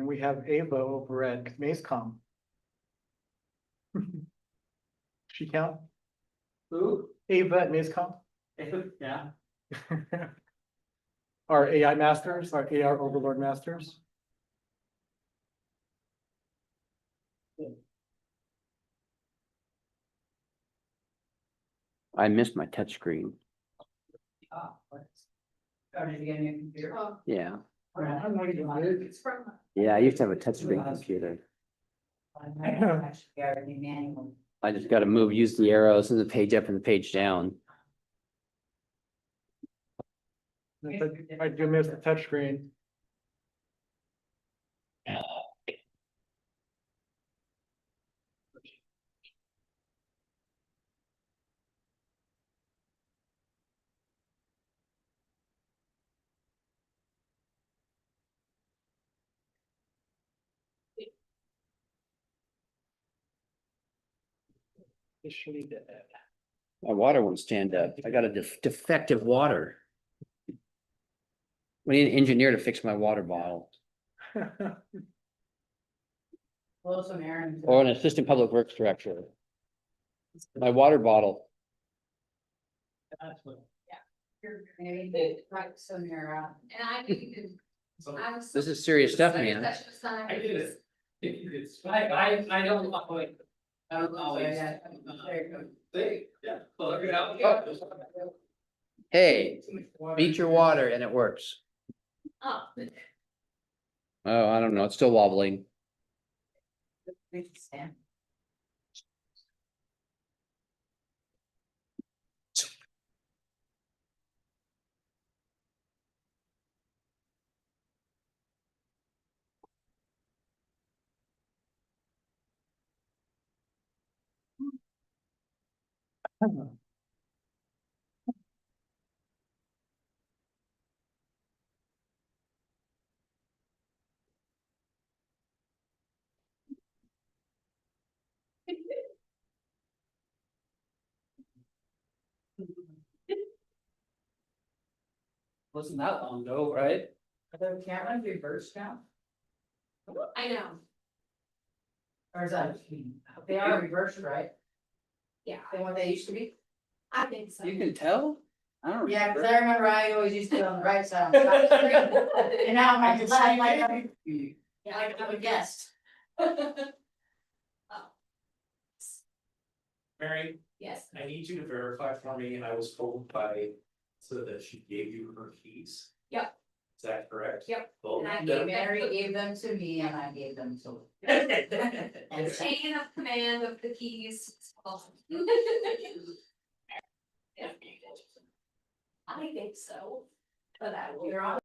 we have Ava over at MaceCom. She count? Who? Ava at MaceCom? Yeah. Our AI masters, our AR overlord masters. I missed my touchscreen. Started again, your computer. Yeah, It's from. yeah, I used to have a touchscreen computer. Actually, already manual. I just gotta use the arrows and the page up and the page down. I do miss the touchscreen. Officially dead. My water won't stand up. I got a defective water. We need an engineer to fix my water bottle Well, some Aaron. or an assistant public works director. My water bottle. That's what. Maybe they write some Aaron. And I knew you could. I was. This is serious stuff, man. I did it. It's, I don't always. I don't always. Yeah. Well, look out. Hey, beat your water and it works. Oh, Oh, I don't know. It's still wobbling. Wasn't that long ago, right? Are the cameras reversed now? I know, Or is that, they are reversed, right? yeah, Than what they used to be? I think so. You can tell? I don't Yeah, cause I remember I always used to be on the right side. On the screen. And now I'm on the left, like I would guess. Mary, Yes, I need you to verify for me, I was told by, so that she gave you her keys. Yep. Is that correct? Yep. Well, And I no. Mary gave them to me and I gave them to. the chain of command of the keys. I think so, but I will. You're on.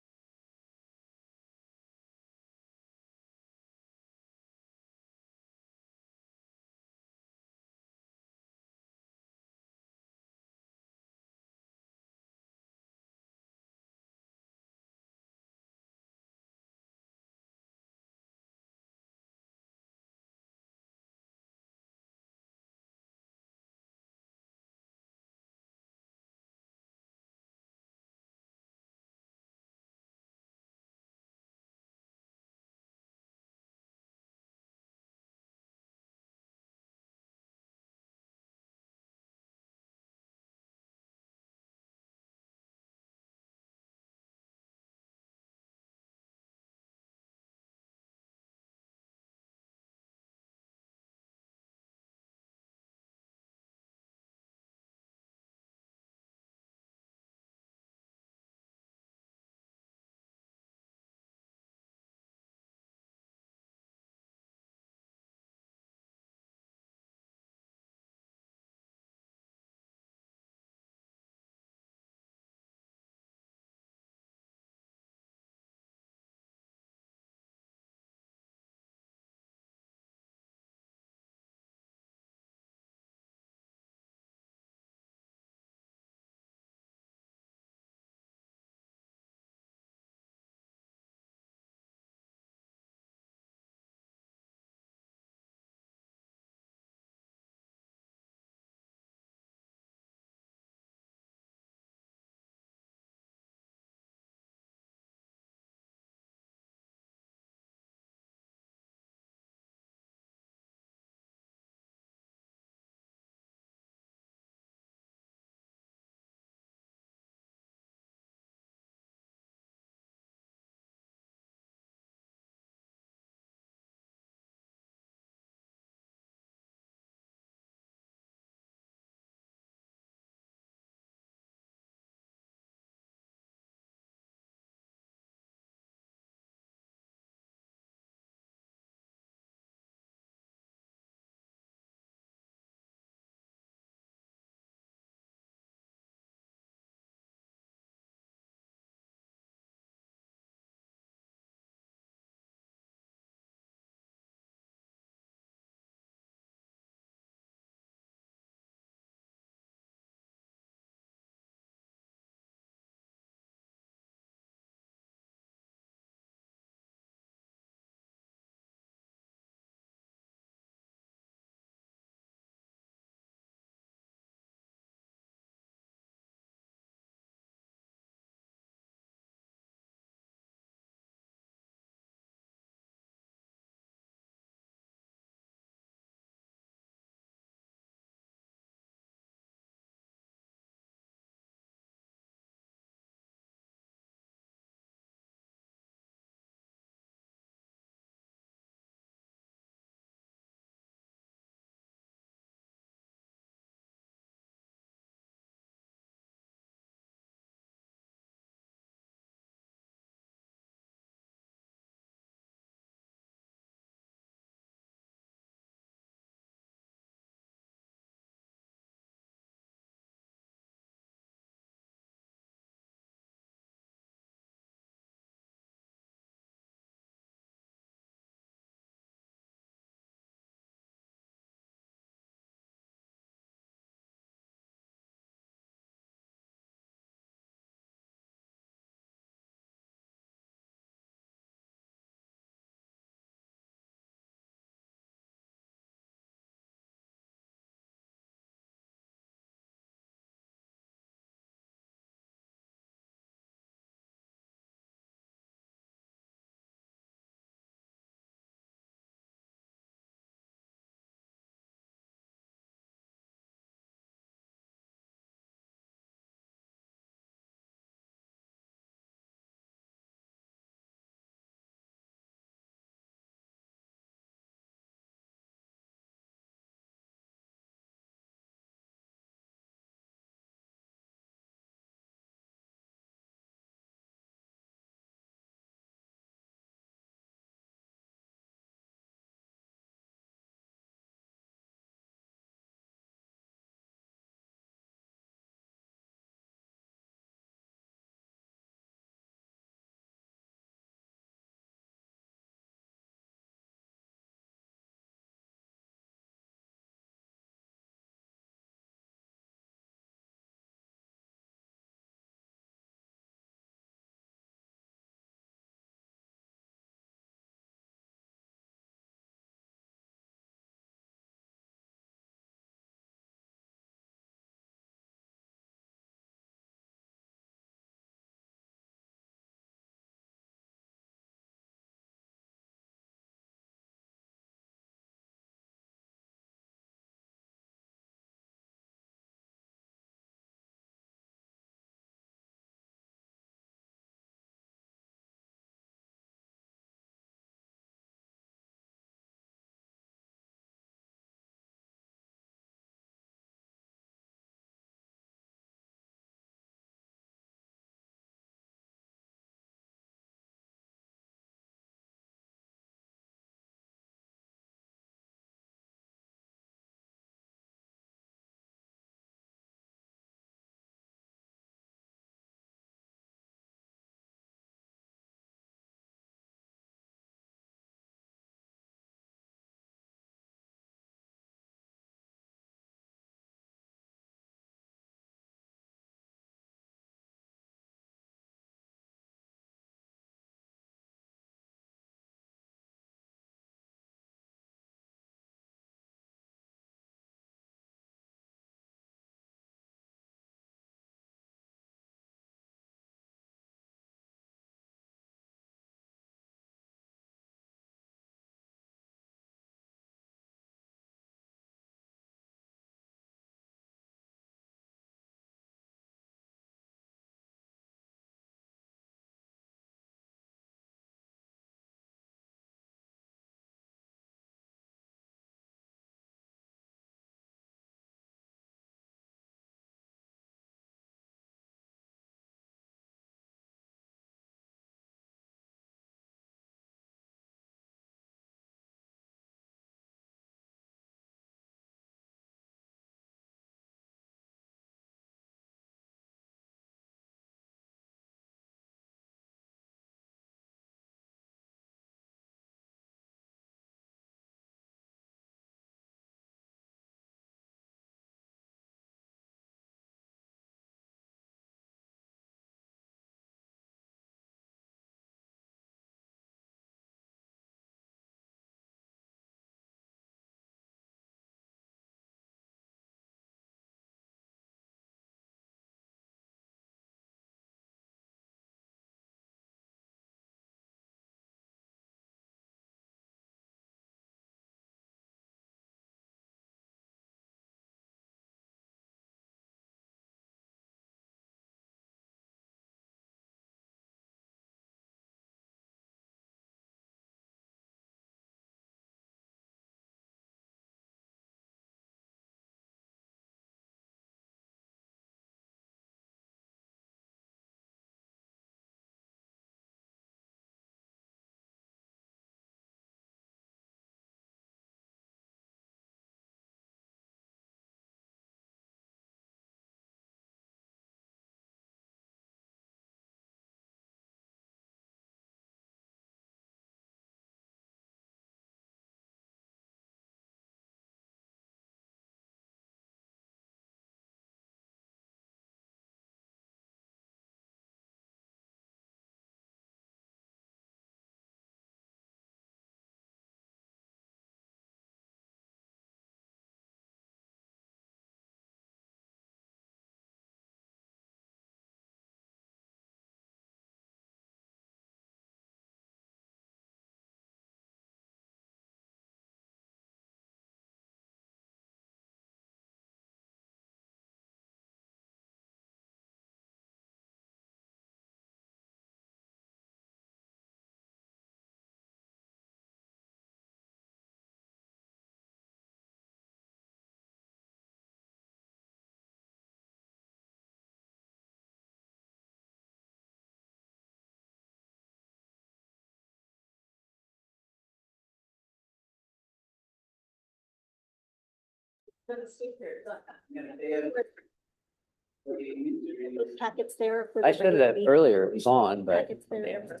Packets there. for the I said regular that meeting. earlier, it was on, but Packets there.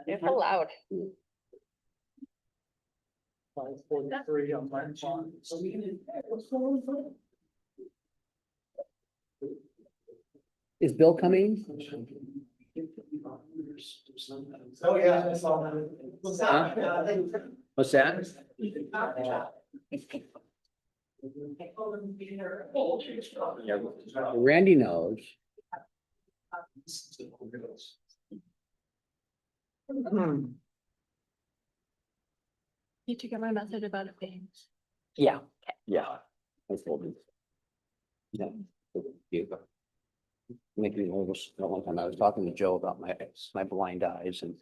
It's allowed. 5:43 on my clock. is Bill coming? Oh, yeah, I saw that. What's that? Randy knows. Did you get my message about it being? Yeah, yeah. I told him. Yeah. You. Making nervous at one time. I was talking to Joe about my blind eyes and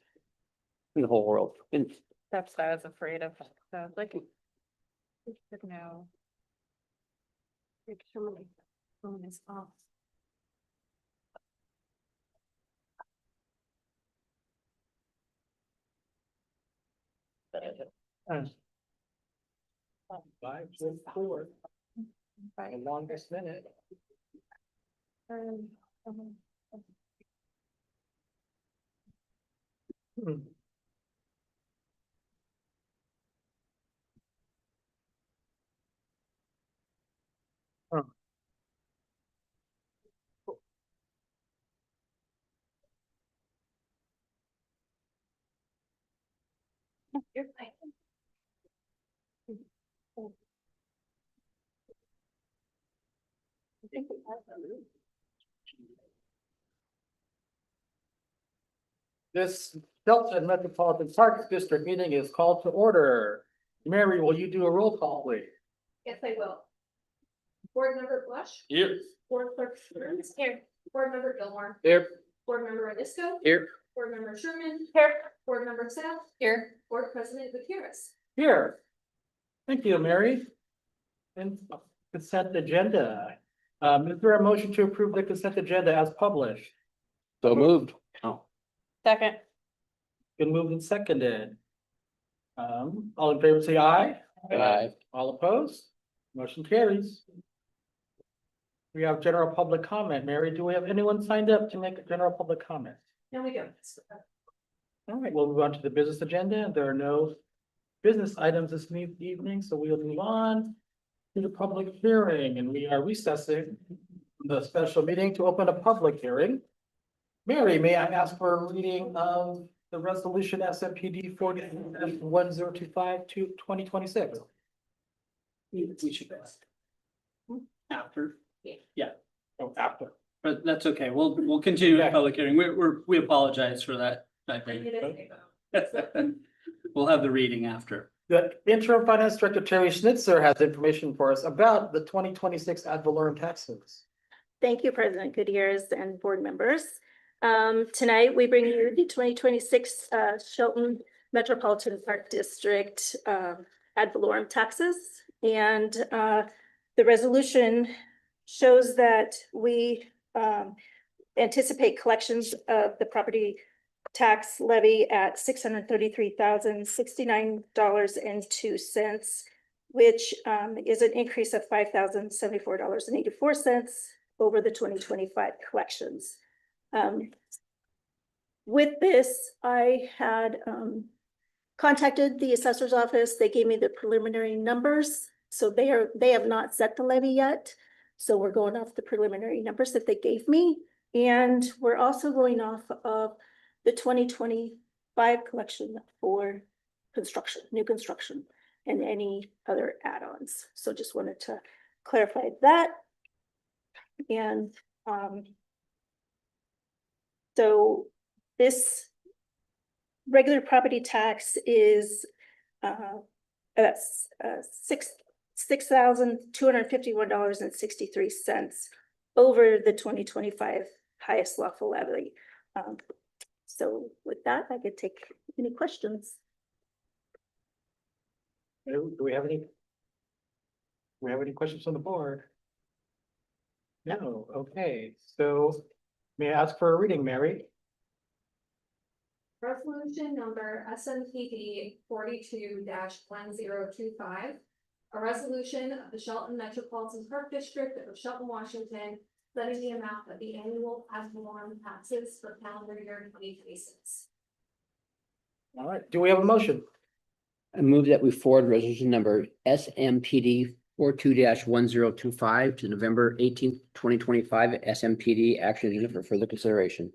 the whole world. And That's what I was afraid of. So I was like. No. Make sure my phone is off. Five, four, the longest minute. Um, Hmm. Huh. You're fine. I think we have them. This Shelton Metropolitan Parks District meeting is called to order. Mary, will you do a roll call, please? Yes, I will. Board member Bush, Here. board clerk Stearns, here, board member Gilmore, Here. board member Odisco, here, board member Sherman, Here. board member South, Here. board president Gutierrez. Here. Thank you, Mary. And consent agenda. Is there a motion to approve the consent agenda as published? so moved. Oh, Second. Been moved and seconded. All in favor, say aye. Aye. All opposed? Motion carries. We have general public comment. Mary, do we have anyone signed up to make a general public comment? No, we don't. All right, we'll move on to the business agenda. There are no business items this evening, so we'll move on to the public hearing, and we are recessing the special meeting to open a public hearing. Mary, may I ask for a reading of the resolution SMPD 40-1025 to 2026? We should ask. After, Oh, after. but that's okay. We'll continue the public hearing. We apologize for that. I think. We'll have the reading after. The interim finance director Terry Schnitzer has information for us about the 2026 ad valorem taxes. Thank you, President Gutierrez and board members. Tonight, we bring you the 2026 Shelton Metropolitan Park District ad valorem taxes. And the resolution shows that we anticipate collections of the property tax levy at $633,069.02, which is an increase of $5,074.84 over the 2025 collections. With this, I had contacted the assessor's office. They gave me the preliminary numbers. So they have not set the levy yet. So we're going off the preliminary numbers that they gave me. And we're also going off of the 2025 collection for construction, new construction, and any other add-ons. So just wanted to clarify that. And so this regular property tax is $6,251.63 over the 2025 highest lawful levy. So with that, I could take any questions. Do we have any? Questions on the board? No, okay, so may I ask for a reading, Mary? Resolution number SMPD 42-1025. A resolution of the Shelton Metropolitan Park District of Shelton, Washington, setting the amount of the annual ad valorem taxes for calendar year 2026. All right, do we have a motion? I move that we forward resolution number SMPD 42-1025 to November 18th, 2025 at SMPD action agenda for further consideration.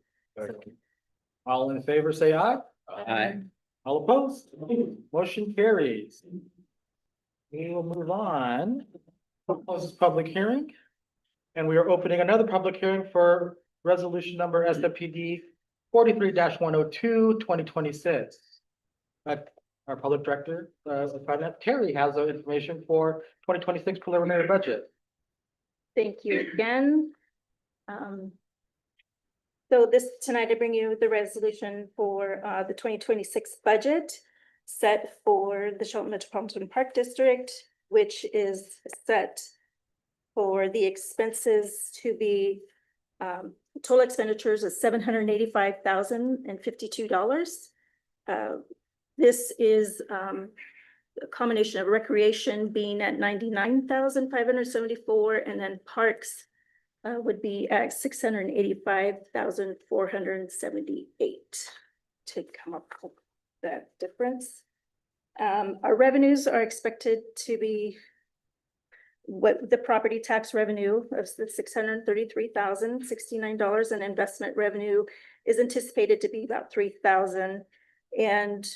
All in favor, say aye. Aye. All opposed? Motion carries. We will move on. Close this public hearing. And we are opening another public hearing for resolution number SMPD 43-102, 2026. Our public director, of finance, Terry, has the information for 2026 preliminary budget. Thank you again. So tonight I bring you the resolution for the 2026 budget set for the Shelton Metropolitan Park District, which is set for the expenses to be total expenditures of $785,052. This is a combination of recreation being at 99,574, and then parks would be at 685,478 to come up with that difference. Our revenues are expected to be what the property tax revenue of the $633,069, and investment revenue is anticipated to be about $3,000. And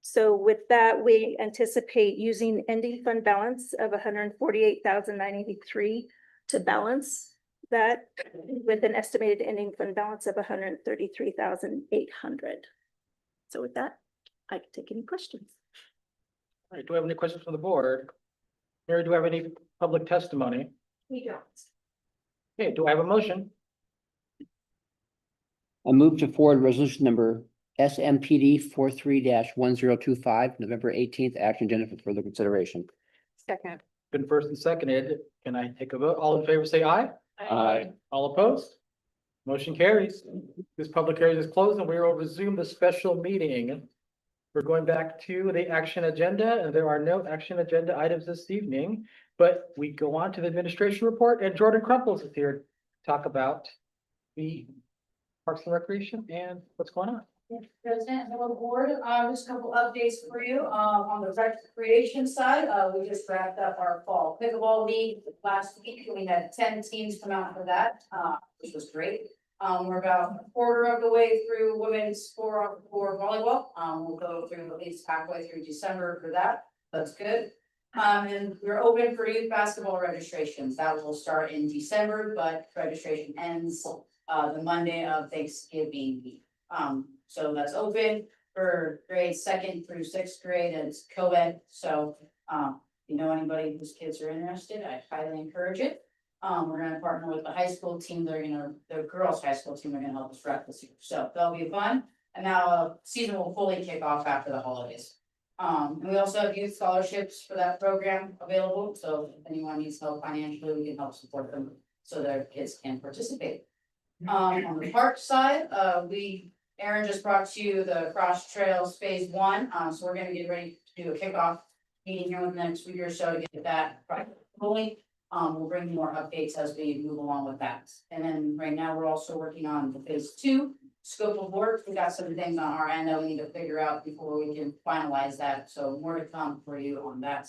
so with that, we anticipate using ending fund balance of $148,983 to balance that, with an estimated ending fund balance of $133,800. So with that, I can take any questions. All right, do we have any questions from the board? Mary, do we have any public testimony? We don't. Okay, do I have a motion? I move to forward resolution number SMPD 43-1025, November 18th action agenda for further consideration. Second. Been first and seconded. Can I take a vote? All in favor, say aye. Aye. All opposed? Motion carries. This public hearing is closed and we will resume the special meeting. We're going back to the action agenda, and there are no action agenda items this evening, but we go on to the administration report, and Jordan Crumples is here to talk about the Parks and Recreation and what's going on. President, hello board, just a couple updates for you, on the recreation side, we just wrapped up our fall pickleball league last week, and we had 10 teams come out for that, which was great. We're about a quarter of the way through women's for volleyball, we'll go through at least halfway through December for that, that's good. And we're open for youth basketball registrations, that will start in December, but registration ends the Monday of Thanksgiving week. So that's open for grades 2nd through 6th grade, and it's co-ed, so, if you know anybody whose kids are interested, I highly encourage it. We're gonna partner with the high school team, the girls' high school team are gonna help us rep this year, so that'll be fun. And now, season will fully kick off after the holidays. And we also have youth scholarships for that program available, so if anyone needs help financially, we can help support them so their kids can participate. On the park side, Aaron just brought to you the Cross Trails Phase 1, so we're gonna get ready to do a kickoff meeting here within the next week or so to get that rolling. We'll bring more updates as we move along with that. And then right now, we're also working on the Phase 2 scope of work. We got some things on our end that we need to figure out before we can finalize that, so more to come for you on that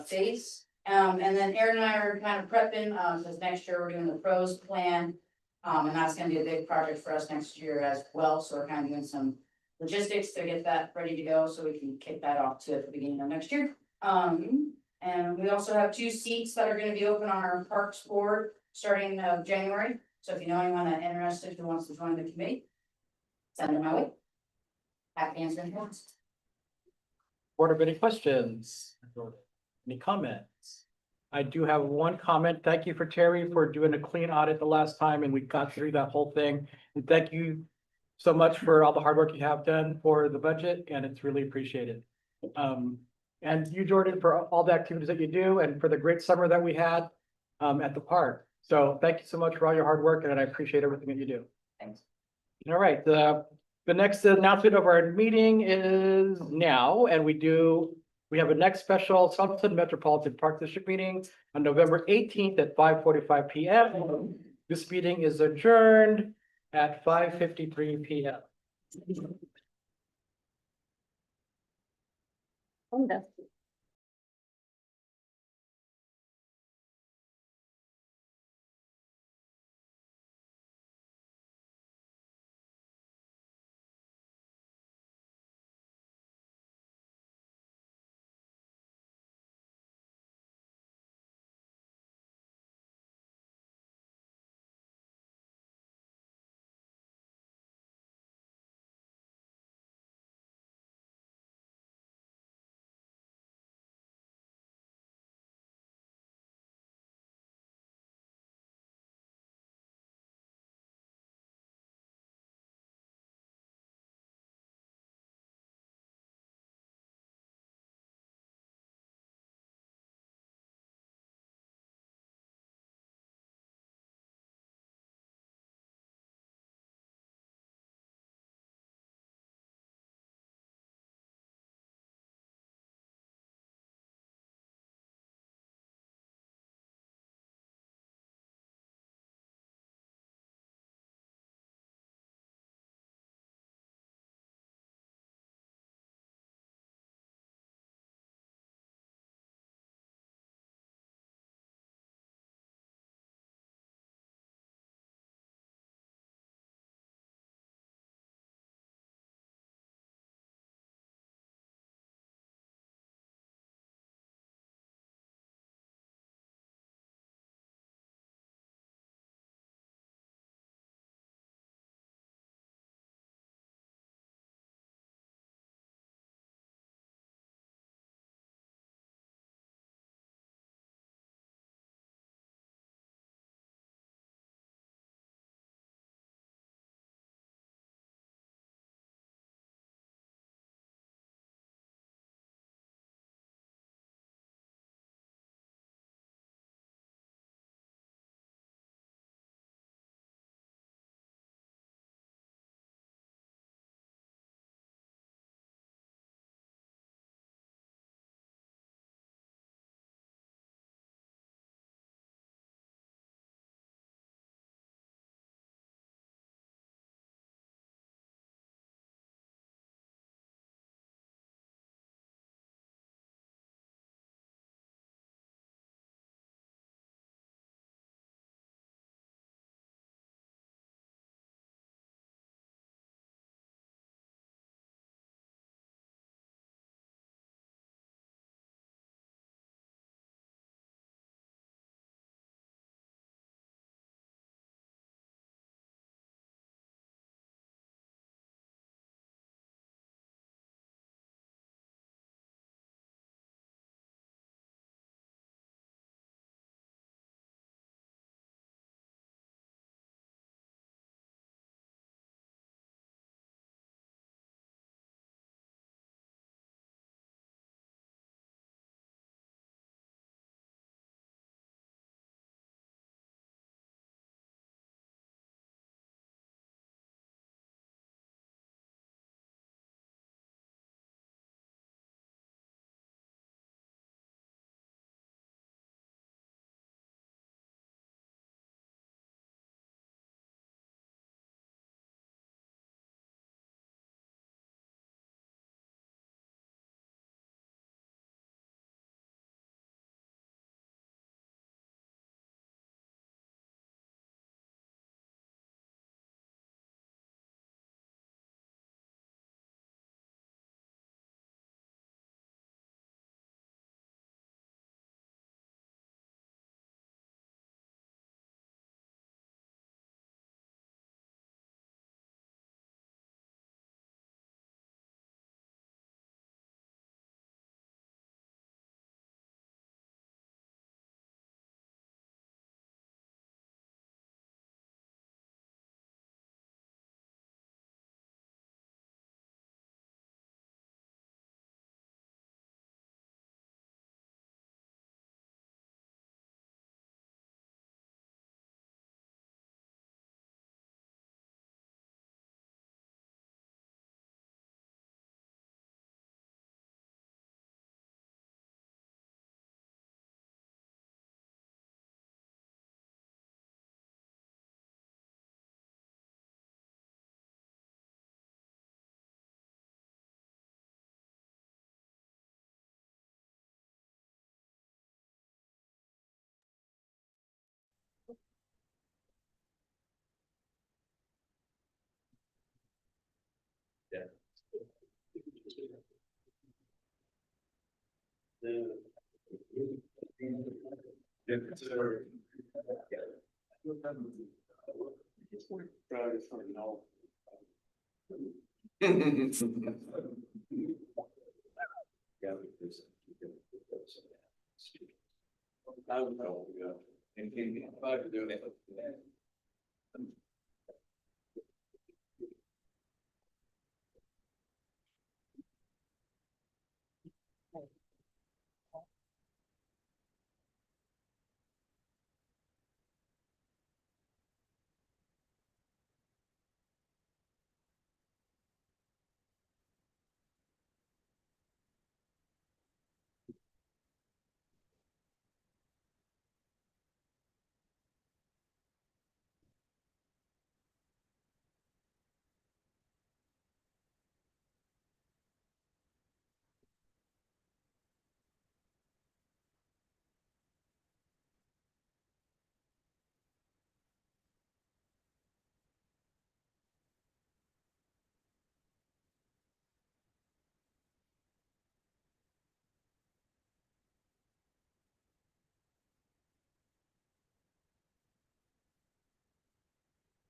phase. And then Aaron and I are kind of prepping, because next year we're doing the pros plan. And that's gonna be a big project for us next year as well, so we're kind of doing some logistics to get that ready to go, so we can kick that off to at the beginning of next year. And we also have 2 seats that are gonna be open on our Parks Board starting January, so if you know anyone that's interested who wants to join the committee, send them my way. Happy to answer any questions. Board, have any questions? Any comments? I do have one comment. Thank you for Terry for doing a clean audit the last time, and we got through that whole thing. And thank you so much for all the hard work you have done for the budget, and it's really appreciated. And you, Jordan, for all the activities that you do and for the great summer that we had at the park. So thank you so much for all your hard work, and I appreciate everything that you do. Thanks. All right, the next announcement of our meeting is now, and we do We have a next special Southampton Metropolitan Park District meeting on November 18th at 5:45 PM. This meeting is adjourned at 5:53 PM.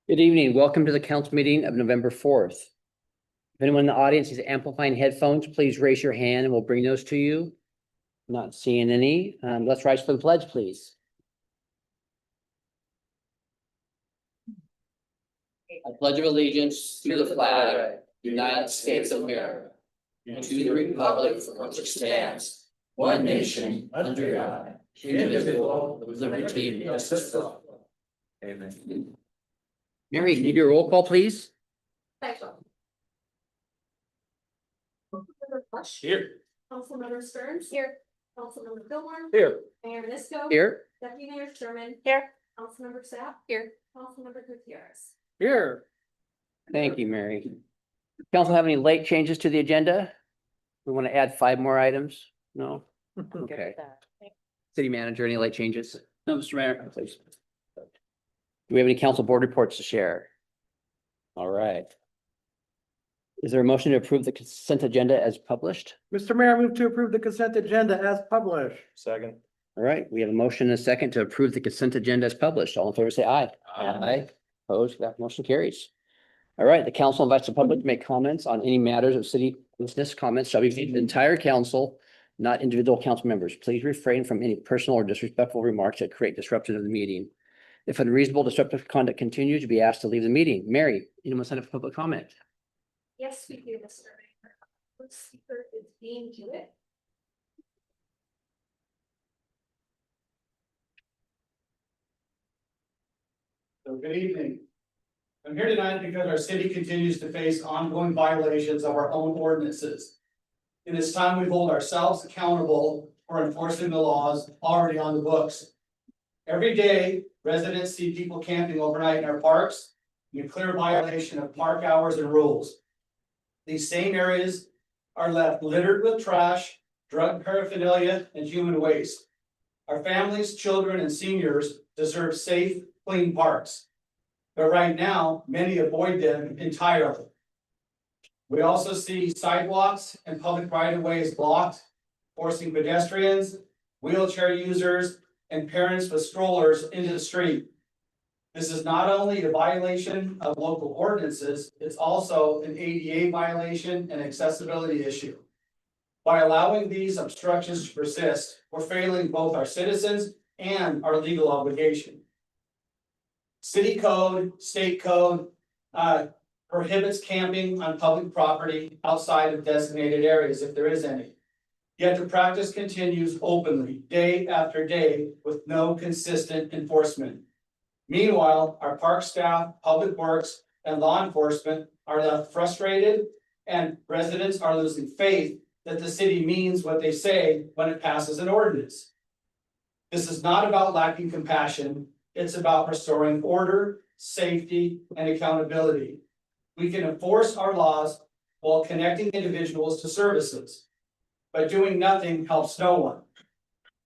Good evening. Welcome to the council meeting of November 4th. If anyone in the audience is amplifying headphones, please raise your hand and we'll bring those to you. Not seeing any. Let's rise for the pledge, please. I pledge of allegiance to the flag of the United States of America and to the republic for which it stands, one nation, under God, indivisible, with liberty and justice for all. Amen. Mary, can you do a roll call, please? Councilmember Bush. Here. Councilmember Stearns. Here. Councilmember Fillmore. Here. Mayor Nisco. Here. Deputy Mayor Sherman. Here. Councilmember Sapp. Here. Councilmember Gutierrez. Here. Thank you, Mary. Council have any late changes to the agenda? We want to add 5 more items? No? Okay. City manager, any late changes? No, Mr. Mayor. Please. Do we have any council board reports to share? All right. Is there a motion to approve the consent agenda as published? Mr. Mayor, I move to approve the consent agenda as published. Second. All right, we have a motion and a second to approve the consent agenda as published. All in favor, say aye. Aye. Opposed, that motion carries. All right, the council invites the public to make comments on any matters of city business. Comments shall be made to the entire council, not individual council members. Please refrain from any personal or disrespectful remarks that create disruption of the meeting. If unreasonable disruptive conduct continues, you'll be asked to leave the meeting. Mary, anyone sign up for public comment? Yes, we do, Mr. Mayor. First speaker is Dean Jewett. So good evening. I'm here tonight because our city continues to face ongoing violations of our own ordinances. And it's time we hold ourselves accountable for enforcing the laws already on the books. Every day, residents see people camping overnight in our parks in clear violation of park hours and rules. These same areas are left littered with trash, drug paraphernalia, and human waste. Our families, children, and seniors deserve safe, clean parks. But right now, many avoid them entirely. We also see sidewalks and public right-of-ways blocked, forcing pedestrians, wheelchair users, and parents with strollers into the street. This is not only a violation of local ordinances, it's also an ADA violation and accessibility issue. By allowing these obstructions to persist, we're failing both our citizens and our legal obligation. City code, state code, prohibits camping on public property outside of designated areas, if there is any. Yet the practice continues openly, day after day, with no consistent enforcement. Meanwhile, our park staff, public works, and law enforcement are left frustrated, and residents are losing faith that the city means what they say when it passes an ordinance. This is not about lacking compassion, it's about restoring order, safety, and accountability. We can enforce our laws while connecting individuals to services. But doing nothing helps no one.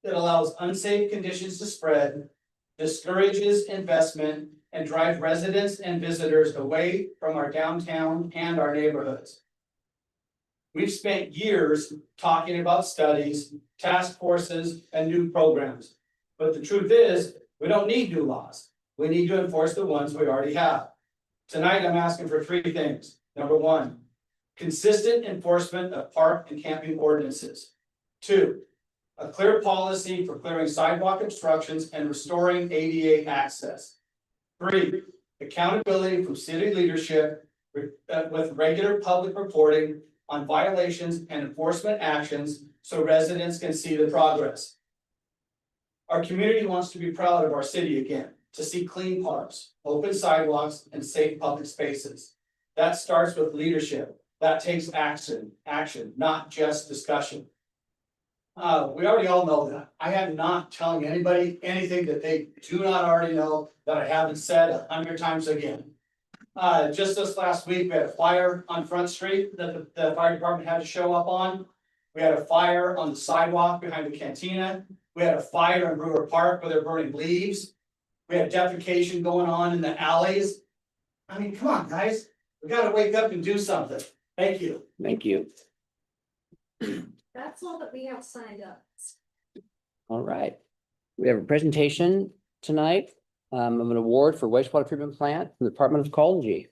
It allows unsafe conditions to spread, discourages investment, and drives residents and visitors away from our downtown and our neighborhoods. We've spent years talking about studies, task forces, and new programs. But the truth is, we don't need new laws. We need to enforce the ones we already have. Tonight, I'm asking for three things. Number one, consistent enforcement of park and camping ordinances. Two, a clear policy for clearing sidewalk obstructions and restoring ADA access. Three, accountability from city leadership with regular public reporting on violations and enforcement actions so residents can see the progress. Our community wants to be proud of our city again, to see clean parks, open sidewalks, and safe public spaces. That starts with leadership. That takes action, not just discussion. We already all know that. I am not telling anybody anything that they do not already know that I haven't said 100 times again. Just this last week, we had a fire on Front Street that the fire department had to show up on. We had a fire on the sidewalk behind the cantina. We had a fire in Brewer Park where they're burning leaves. We had defecation going on in the alleys. I mean, come on, guys. We gotta wake up and do something. Thank you. Thank you. That's all that we have signed up. All right. We have a presentation tonight of an award for wastewater treatment plant from the Department of Ecology.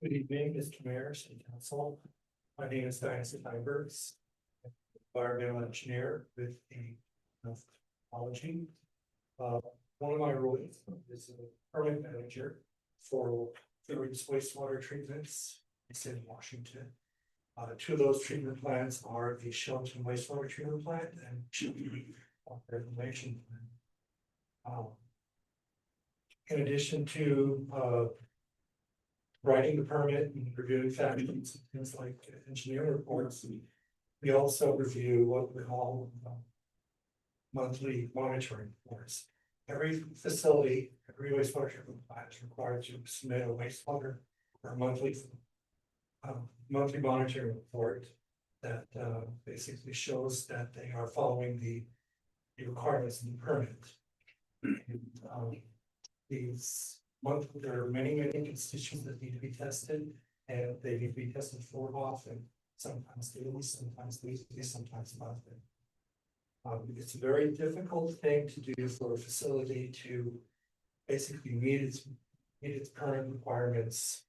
Good evening, Mr. Mayor, City Council. My name is Diane Steinbergs, environmental engineer with the ecology. One of my roles is a permit manager for sewage wastewater treatments in Washington. Two of those treatment plants are the Shelton wastewater treatment plant and Shelton reclamation plant. In addition to writing the permit and reviewing facts and things like engineering reports, we also review what we call monthly monitoring reports. Every facility, every wastewater treatment plant is required to submit a wastewater or monthly monitoring report that basically shows that they are following the requirements of the permit. These monthly, there are many constituents that need to be tested, and they need to be tested for often, sometimes daily, sometimes weekly, sometimes monthly. It's a very difficult thing to do for a facility to basically meet its current requirements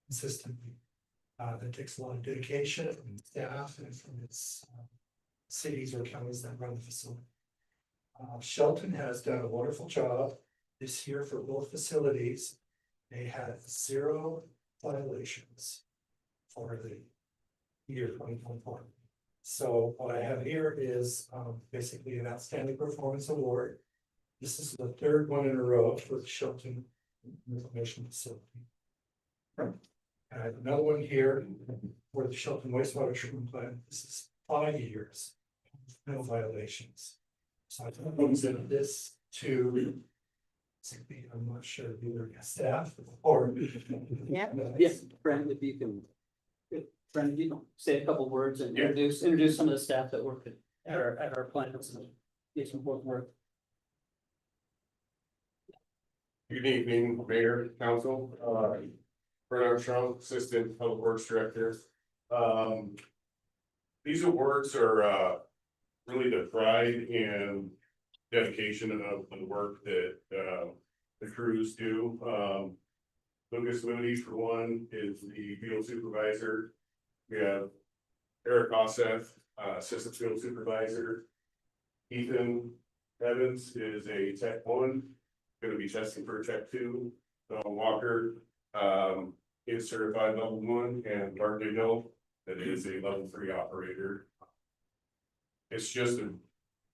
consistently. That takes a lot of dedication from staff and from its cities or counties that run the facility. Shelton has done a wonderful job this year for both facilities. They had 0 violations for the year 2024. So what I have here is basically an outstanding performance award. This is the 3rd one in a row for the Shelton Reclamation Facility. And I have another one here for the Shelton wastewater treatment plant. This is 5 years, no violations. So I presented this to, I'm not sure, either staff or. Yeah. Yes, Brent, if you can, Brent, you can say a couple words and introduce some of the staff that work at our plants and get some work. Good evening, Mayor, Council, Brent Armstrong, Assistant Public Works Director. These awards are really the pride and dedication of the work that the crews do. Lucas Mooney, for one, is the field supervisor. We have Eric Osseth, Assistant Field Supervisor. Ethan Evans is a Tech 1, going to be testing for Tech 2. Don Walker is certified level 1, and Mark Hill, that is a level 3 operator. It's just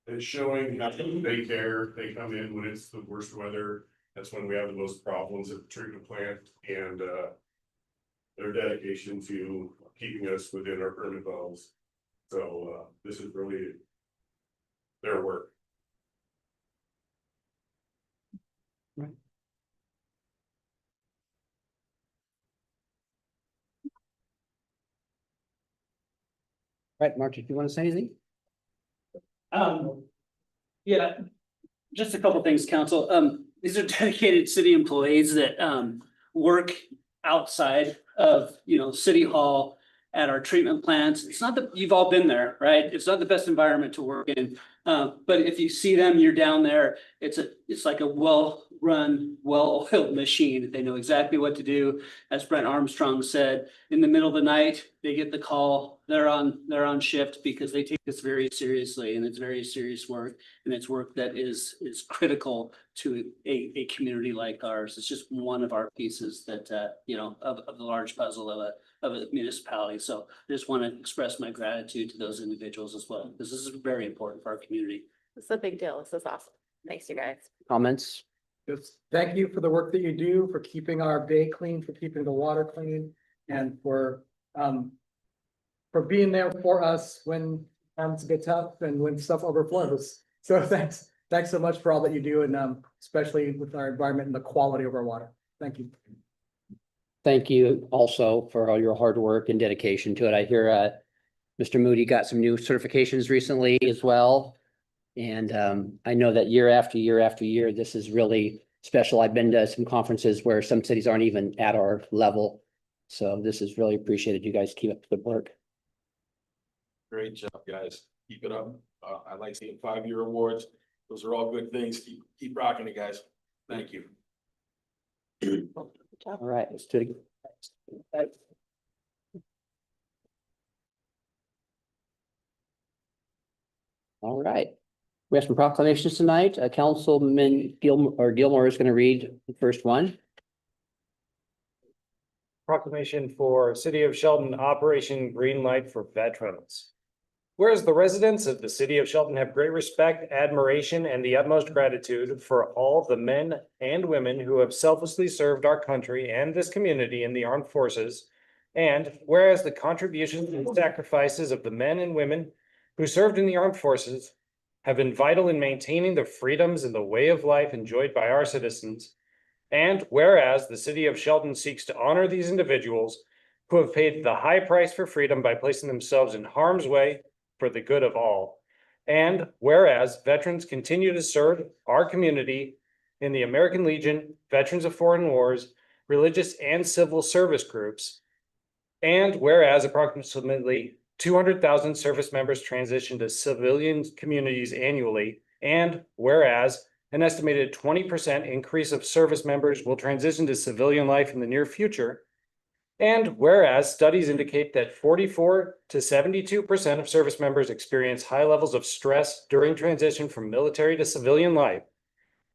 it's showing how they care. They come in when it's the worst weather. That's when we have the most problems at the treatment plant, and their dedication to keeping us within our permit levels. So this is really their work. Right. Right, Mark, if you want to say anything? Yeah, just a couple things, council. These are dedicated city employees that work outside of, City Hall at our treatment plants. It's not that, you've all been there, right? It's not the best environment to work in. But if you see them, you're down there, it's like a well-run, well-oiled machine. They know exactly what to do. As Brent Armstrong said, in the middle of the night, they get the call, they're on shift because they take this very seriously, and it's very serious work. And it's work that is critical to a community like ours. It's just one of our pieces that, of the large puzzle of a municipality. So I just want to express my gratitude to those individuals as well, because this is very important for our community. It's a big deal. This is awesome. Thanks, you guys. Comments? Just thank you for the work that you do, for keeping our bay clean, for keeping the water clean, and for being there for us when times get tough and when stuff overflows. So thanks so much for all that you do, and especially with our environment and the quality of our water. Thank you. Thank you also for all your hard work and dedication to it. I hear Mr. Moody got some new certifications recently as well. And I know that year after year after year, this is really special. I've been to some conferences where some cities aren't even at our level. So this is really appreciated. You guys keep up the good work. Great job, guys. Keep it up. I like seeing 5-year awards. Those are all good things. Keep rocking it, guys. Thank you. All right, let's do it again. All right. We have some proclamations tonight. Councilman Gilmore is going to read the first one. Proclamation for City of Shelton Operation Green Light for Veterans. Whereas the residents of the city of Shelton have great respect, admiration, and the utmost gratitude for all the men and women who have selflessly served our country and this community in the armed forces. And whereas the contributions and sacrifices of the men and women who served in the armed forces have been vital in maintaining the freedoms and the way of life enjoyed by our citizens. And whereas the city of Shelton seeks to honor these individuals who have paid the high price for freedom by placing themselves in harm's way for the good of all. And whereas veterans continue to serve our community in the American Legion, Veterans of Foreign Wars, religious and civil service groups. And whereas approximately 200,000 service members transition to civilian communities annually. And whereas an estimated 20% increase of service members will transition to civilian life in the near future. And whereas studies indicate that 44 to 72% of service members experience high levels of stress during transition from military to civilian life.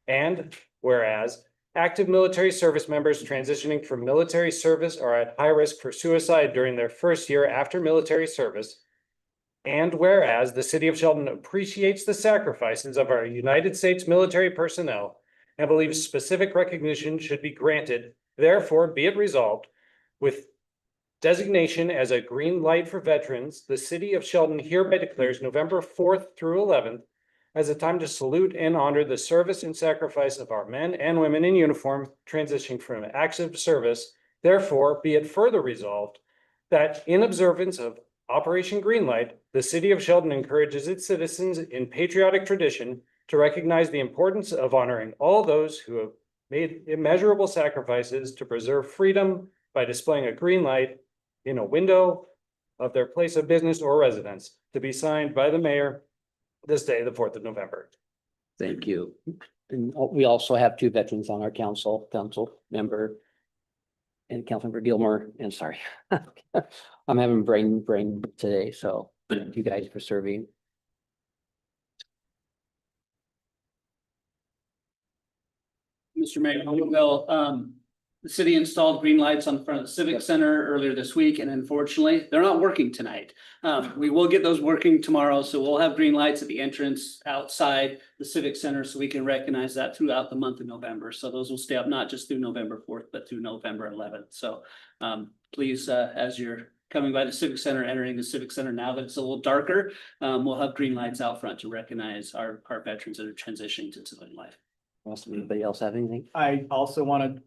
And whereas active military service members transitioning from military service are at high risk for suicide during their first year after military service. And whereas the city of Shelton appreciates the sacrifices of our United States military personnel and believes specific recognition should be granted, therefore be it resolved, with designation as a green light for veterans, the city of Shelton hereby declares November 4th through 11th as a time to salute and honor the service and sacrifice of our men and women in uniform transitioning from active service. Therefore, be it further resolved that in observance of Operation Greenlight, the city of Shelton encourages its citizens in patriotic tradition to recognize the importance of honoring all those who have made immeasurable sacrifices to preserve freedom by displaying a green light in a window of their place of business or residence, to be signed by the mayor this day, the 4th of November. Thank you. And we also have 2 veterans on our council member and Councilmember Gilmore, and sorry, I'm having brain today, so thank you guys for serving. Mr. Mayor, the city installed green lights on the front of the Civic Center earlier this week, and unfortunately, they're not working tonight. We will get those working tomorrow, so we'll have green lights at the entrance outside the Civic Center, so we can recognize that throughout the month of November. So those will stay up not just through November 4th, but through November 11th. So please, as you're coming by the Civic Center, entering the Civic Center now that it's a little darker, we'll have green lights out front to recognize our veterans that are transitioning to civilian life. Anybody else have anything? I also want to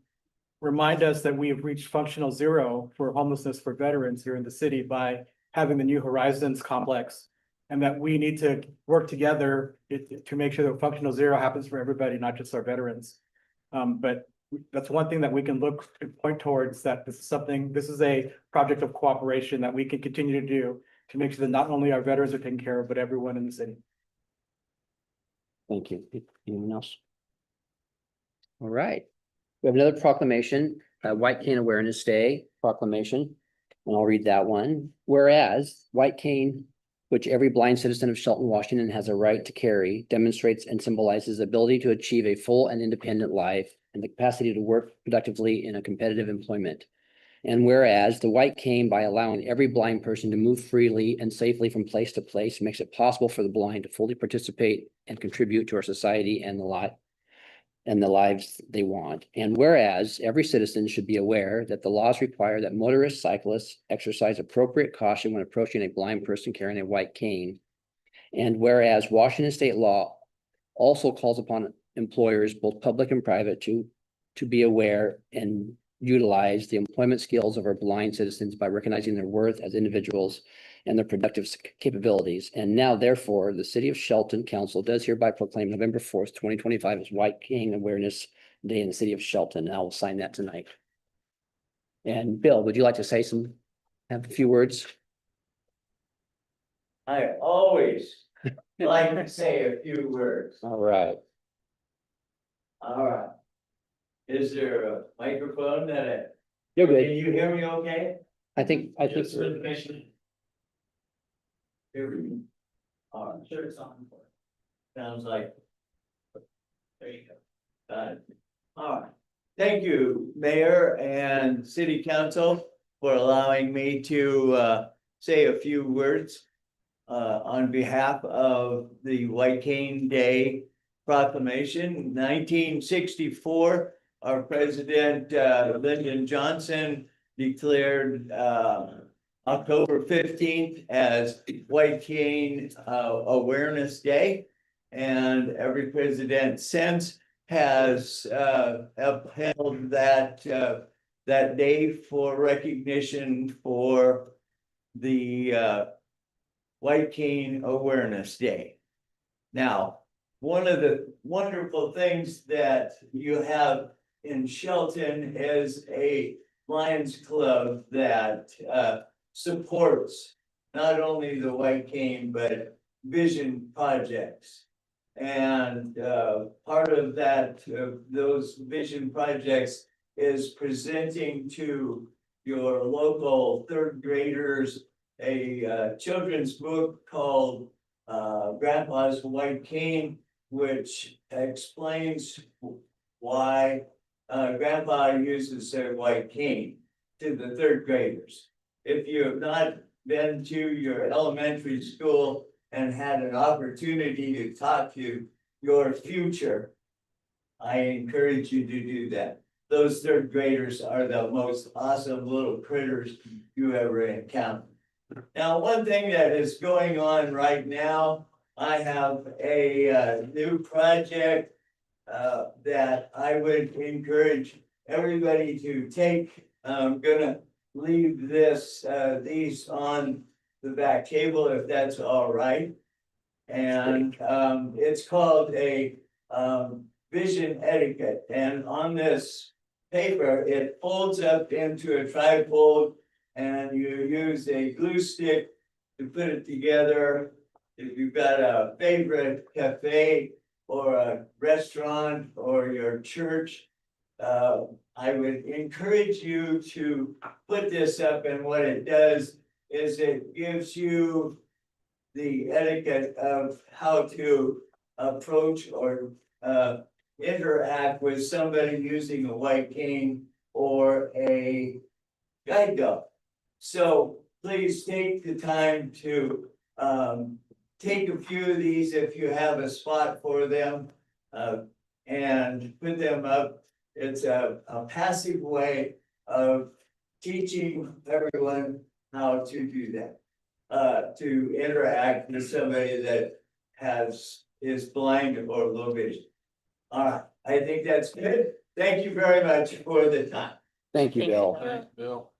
remind us that we have reached functional zero for homelessness for veterans here in the city by having the New Horizons complex. And that we need to work together to make sure that functional zero happens for everybody, not just our veterans. But that's one thing that we can look and point towards, that this is a project of cooperation that we can continue to do to make sure that not only our veterans are taken care of, but everyone in the city. Thank you. Anyone else? All right. We have another proclamation, White Cane Awareness Day proclamation, and I'll read that one. Whereas white cane, which every blind citizen of Shelton, Washington has a right to carry, demonstrates and symbolizes the ability to achieve a full and independent life and the capacity to work productively in a competitive employment. And whereas the white cane, by allowing every blind person to move freely and safely from place to place, makes it possible for the blind to fully participate and contribute to our society and the lives they want. And whereas every citizen should be aware that the laws require that motorists, cyclists exercise appropriate caution when approaching a blind person carrying a white cane. And whereas Washington state law also calls upon employers, both public and private, to be aware and utilize the employment skills of our blind citizens by recognizing their worth as individuals and their productive capabilities. And now, therefore, the City of Shelton Council does hereby proclaim November 4th, 2025 as White Cane Awareness Day in the City of Shelton. I will sign that tonight. And Bill, would you like to have a few words? I always like to say a few words. All right. All right. Is there a microphone that You're can good. you hear me okay? I think. Here we go. All right. Sure, it's on. Sounds like. There you go. Got it. All right. Thank you, Mayor and City Council, for allowing me to say a few words on behalf of the White Cane Day proclamation. 1964, our President Lyndon Johnson declared October 15th as White Cane Awareness Day. And every president since has upheld that day for recognition for the White Cane Awareness Day. Now, one of the wonderful things that you have in Shelton is a Lions Club that supports not only the White Cane, but vision projects. And part of that, those vision projects is presenting to your local third graders a children's book called Grandpa's White Cane, which explains why Grandpa uses their white cane to the third graders. If you have not been to your elementary school and had an opportunity to talk to your future, I encourage you to do that. Those third graders are the most awesome little critters you ever encounter. Now, one thing that is going on right now, I have a new project that I would encourage everybody to take. I'm gonna leave these on the back table if that's all right. And it's called a vision etiquette. And on this paper, it folds up into a trifold, and you use a glue stick to put it together. If you've got a favorite cafe or a restaurant or your church, I would encourage you to put this up, and what it does is it gives you the etiquette of how to approach or interact with somebody using a white cane or a guide dog. So please take the time to take a few of these if you have a spot for them and put them up. It's a passive way of teaching everyone how to do that, to interact with somebody that is blind or low vision. All right, I think that's good. Thank you very much for the time. Thank you, Bill. Thanks, Bill.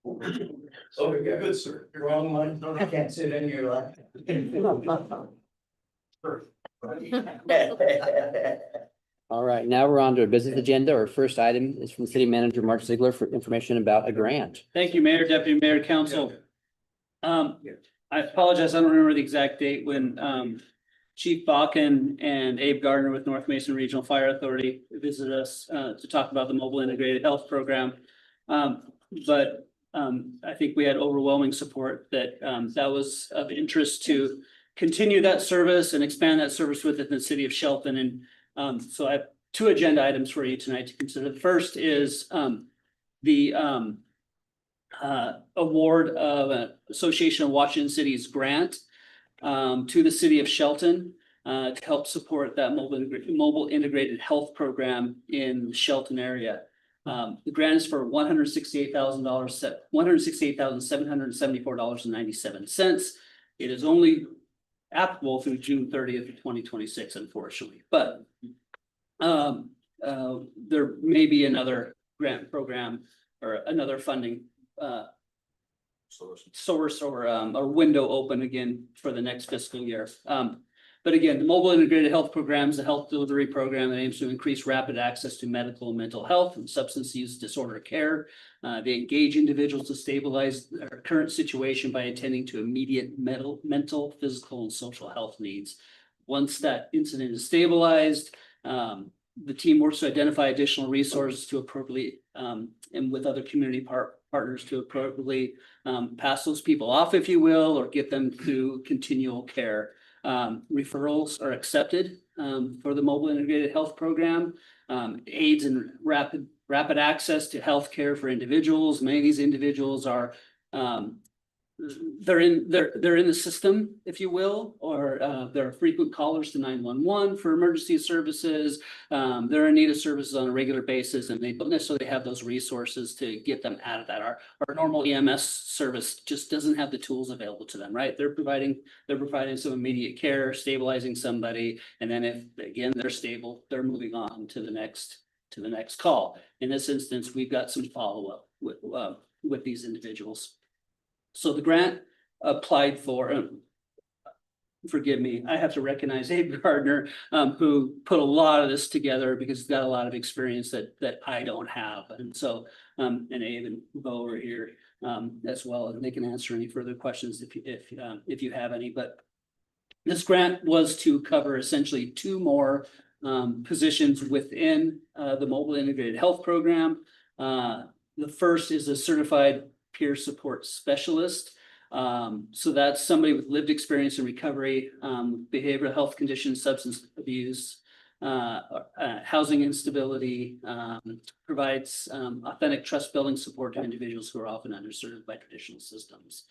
Oh, you're good, sir. Wrong one. I can't sit in your lap. All right, now we're on to a business agenda. Our first item is from City Manager Mark Ziegler for information about a grant. Thank you, Mayor, Deputy Mayor, Council. I apologize, I don't remember the exact date when Chief Bakken and Abe Gardner with North Mason Regional Fire Authority visited us to talk about the mobile integrated health program. But I think we had overwhelming support that that was of interest to continue that service and expand that service within the city of Shelton. And so I have two agenda items for you tonight to consider. The first is the award of an Association of Washington Cities grant to the city of Shelton to help support that mobile integrated health program in the Shelton area. The grant is for $168,000, $168,774.97. It is only applicable through June 30th of 2026, unfortunately, but there may be another grant program or another funding source or a window open again for the next fiscal year. But again, the mobile integrated health program is a health delivery program that aims to increase rapid access to medical and mental health and substance use disorder care. They engage individuals to stabilize their current situation by attending to immediate mental, physical, and social health needs. Once that incident is stabilized, the team works to identify additional resources to appropriately and with other community partners to appropriately pass those people off, if you will, or get them to continual care. Referrals are accepted for the mobile integrated health program. Aids in rapid access to health care for individuals. Many of these individuals are they're in the system, if you will, or they're frequent callers to 911 for emergency services. They're in need of services on a regular basis, and they don't necessarily have those resources to get them out of that. Our normal EMS service just doesn't have the tools available to them, right? They're providing some immediate care, stabilizing somebody, and then if again they're stable, they're moving on to the next call. In this instance, we've got some follow-up with these individuals. So the grant applied for, forgive me, I have to recognize Abe Gardner, who put a lot of this together because he's got a lot of experience that I don't have. And so, and Abe and Bo are here as well, and they can answer any further questions if you have any. But this grant was to cover essentially two more positions within the mobile integrated health program. The first is a certified peer support specialist. So that's somebody with lived experience in recovery, behavioral health conditions, substance abuse, housing instability, provides authentic trust building support to individuals who are often underserved by traditional systems.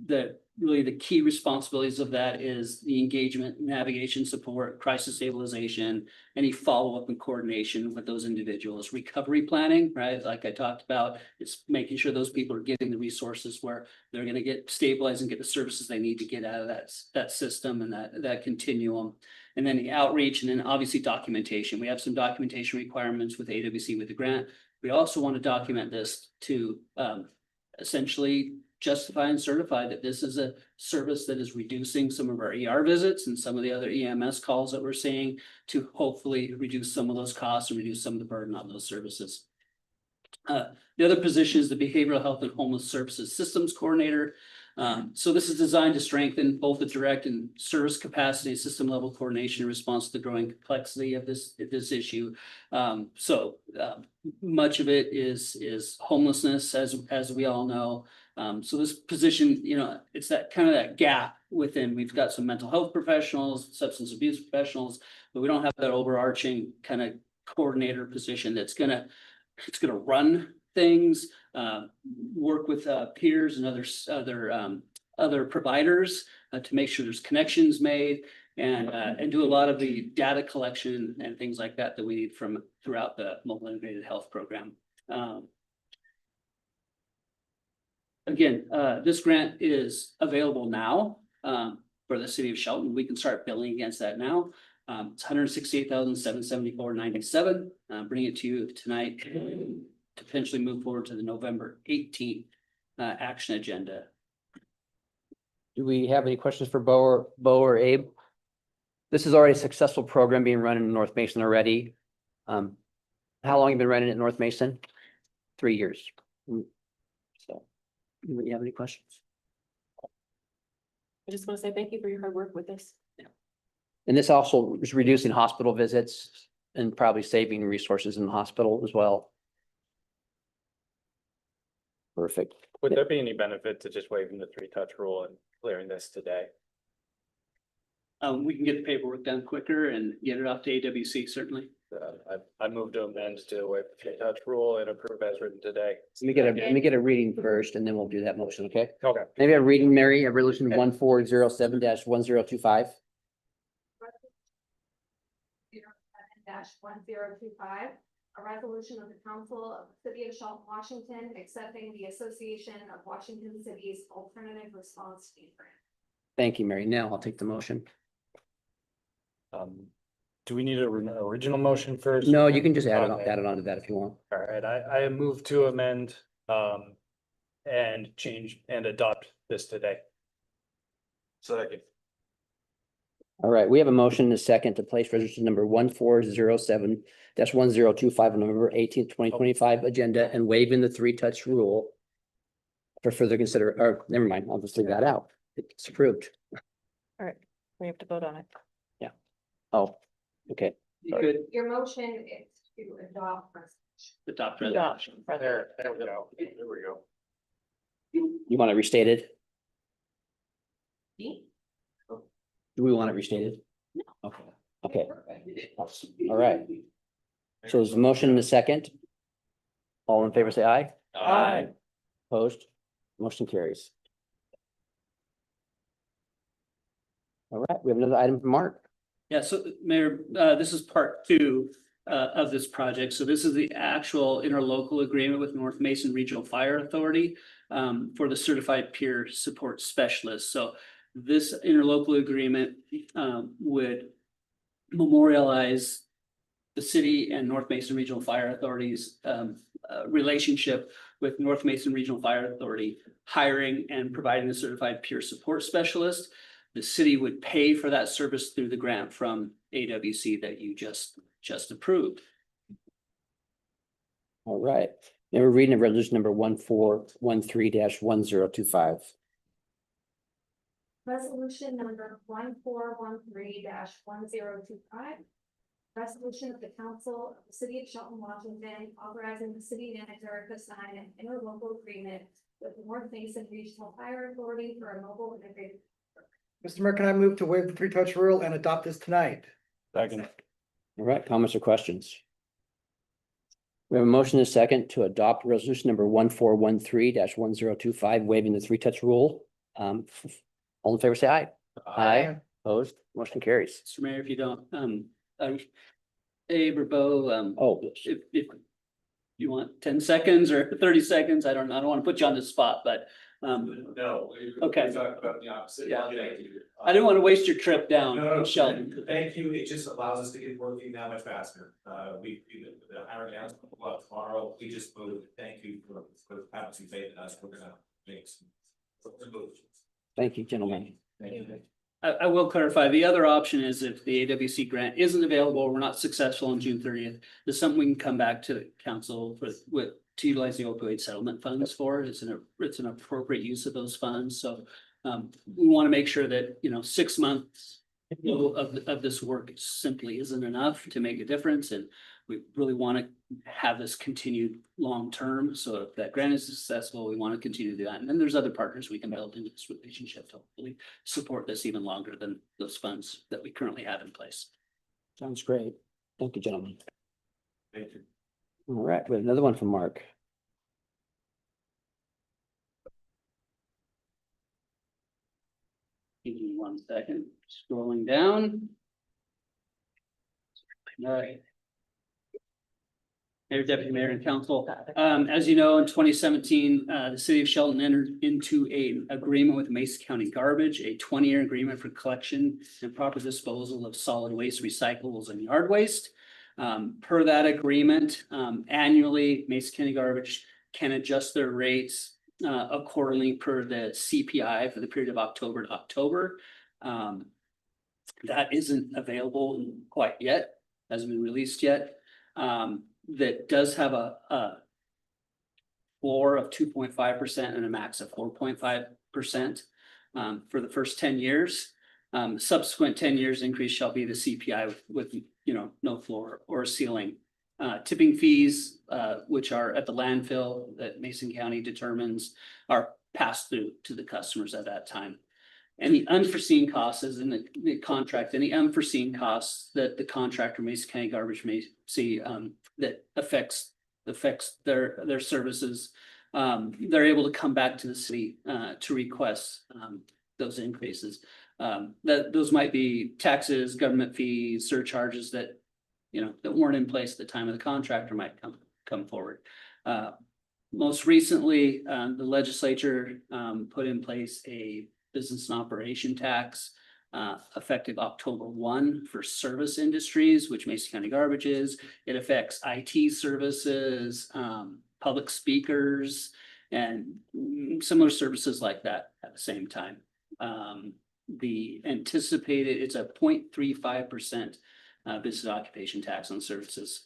The key responsibilities of that is the engagement, navigation support, crisis stabilization, any follow-up and coordination with those individuals, recovery planning, right? Like I talked about, it's making sure those people are getting the resources where they're going to get stabilized and get the services they need to get out of that system and that continuum. And then the outreach, and then obviously documentation. We have some documentation requirements with AWC with the grant. We also want to document this to essentially justify and certify that this is a service that is reducing some of our ER visits and some of the other EMS calls that we're seeing to hopefully reduce some of those costs and reduce some of the burden on those services. The other position is the Behavioral Health and Homeless Services Systems Coordinator. So this is designed to strengthen both the direct and service capacity and system level coordination in response to the growing complexity of this issue. Much of it is homelessness, as we all know. So this position, it's that kind of that gap within. We've got some mental health professionals, substance abuse professionals, but we don't have that overarching kind of coordinator position that's gonna run things, work with peers and other providers to make sure there's connections made, and do a lot of the data collection and things like that we need from throughout the mobile integrated health program. Again, this grant is available now for the city of Shelton. We can start billing against that now. It's $168,774.97. Bring it to you tonight. to potentially move forward to the November 18th action agenda. Do we have any questions for Bo or Abe? This is already a successful program being run in North Mason already. How long have you been running it in North Mason? 3 years. So, do you have any questions? I just want to say thank you for your hard work with this. And this also is reducing hospital visits and probably saving resources in the hospital as well. Perfect. Would there be any benefit to just waiving the three-touch rule and clearing this today? We can get the paperwork done quicker and get it off to AWC, certainly. I moved to amend to waive the three-touch rule and approve as written today. Let me get a reading first and then we'll do that motion, okay? Okay. Maybe a reading, Mary, a resolution 1407-1025. 1025, a resolution of the Council of the City of Shelton, Washington, accepting the Association of Washington Cities Alternative Response Fee Grant. Thank you, Mary. Now I'll take the motion. Do we need an original motion first? No, you can just add Okay. it onto that if you want. All right, I move to amend, and change and adopt this today. Second. All right, we have a motion and a second to place resolution number 1407-1025 on November 18th, 2025 agenda and waiving the three-touch rule for further never mind, I'll just leave that out. It's approved. We have to vote on it. Oh, okay. You could Your motion is to adopt. adopt. Adoption. There we go. There we go. You want it restated? Me? Do we want it restated? No. Okay, all right. So there's a motion and a second. All in favor, say aye. Aye. Opposed? Motion carries. All right, we have another item from Mark. Yeah, so Mayor, this is part two of this project. So this is the actual interlocal agreement with North Mason Regional Fire Authority for the certified peer support specialist. So this interlocal agreement would memorialize the city and North Mason Regional Fire Authority's relationship with North Mason Regional Fire Authority hiring and providing the certified peer support specialist. The city would pay for that service through the grant from AWC that you just approved. All right, now we're reading a resolution number 1413-1025. Resolution number 1413-1025. Resolution of the Council of the City of Shelton, Washington, authorizing the city manager to sign an interlocal agreement with North Mason Regional Fire Authority for a mobile integrated. Mr. Mayor, can I move to waive the three-touch rule and adopt this tonight? Second. All right, comments or questions? We have a motion and a second to adopt resolution number 1413-1025, waiving the three-touch rule. All in favor, say aye. Aye. Opposed? Motion carries. Mr. Mayor, if you don't, Abe or Bo, Oh, if you want 10 seconds or 30 seconds, I don't want to put you on the spot, but No. Okay. We talked about the opposite. Yeah. Thank you. I didn't want to waste your trip down, No, Sheldon. thank you. It just allows us to get working that much faster. The hiring announcement will go out tomorrow. We just moved. Thank you for having some faith in us. We're gonna make some moves. thank you, gentlemen. Thank you. I will clarify, the other option is if the AWC grant isn't available, we're not successful on June 30th, there's something we can come back to the council to utilize the opioid settlement funds for. It's an appropriate use of those funds, so we want to make sure that, 6 months of this work simply isn't enough to make a difference, and we really want to have this continued long-term. So if that grant is successful, we want to continue to do that. And then there's other partners we can build into this relationship to hopefully support this even longer than those funds that we currently have in place. Sounds great. Thank you, gentlemen. Thank you. All right, we have another one from Mark. Give me 1 second, scrolling down. All right. Mayor, Deputy Mayor, and Council, as you know, in 2017, the city of Shelton entered into an agreement with Mason County Garbage, a 20-year agreement for collection and proper disposal of solid waste, recyclables, and yard waste. Per that agreement, annually, Mason County Garbage can adjust their rates accordingly per the CPI for the period of October to October. That isn't available quite yet, hasn't been released yet. That does have a floor of 2.5% and a max of 4.5% for the first 10 years. Subsequent 10 years increase shall be the CPI with no floor or ceiling. Tipping fees, which are at the landfill that Mason County determines, are passed through to the customers at that time. Any unforeseen costs is in the contract, any unforeseen costs that the contractor Mason County Garbage may see that affects their services. They're able to come back to the city to request those increases. Those might be taxes, government fees, surcharges that weren't in place at the time of the contractor might come forward. Most recently, the legislature put in place a business and operation tax effective October 1 for service industries, which Mason County Garbage is. It affects IT services, public speakers, and similar services like that at the same time. The anticipated, it's a 0.35% business occupation tax on services.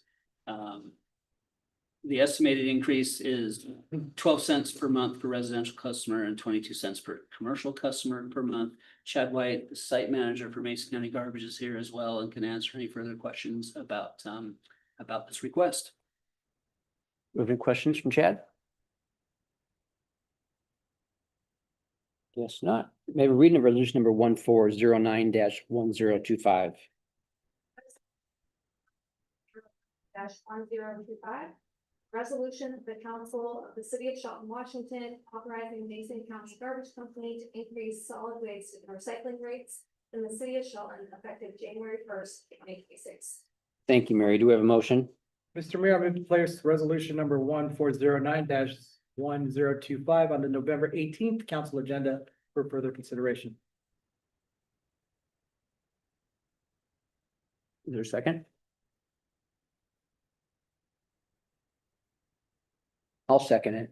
The estimated increase is 12 cents per month for residential customer and 22 cents per commercial customer per month. Chad White, the site manager for Mason County Garbage, is here as well and can answer any further questions about this request. We have any questions from Chad? Guess not. Maybe reading of resolution number 1409-1025. -1025. Resolution of the Council of the City of Shelton, Washington, authorizing Mason County Garbage Company to increase solid waste and recycling rates in the city of Shelton effective January 1st, 2026. Thank you, Mary. Do we have a motion? Mr. Mayor, I move to place resolution number 1409-1025 on the November 18th council agenda for further consideration. Is there a second? I'll second it.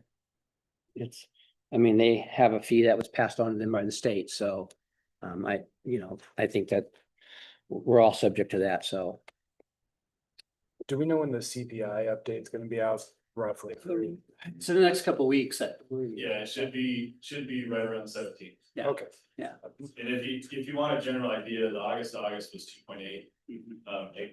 They have a fee that was passed on to them by the state, so I think that we're all subject to that, so. Do we know when the CPI update is gonna be out roughly? So the next couple of weeks, Yeah, it should be right around 17. Yeah. Okay. Yeah. And if you want a general idea, the August was 2.8.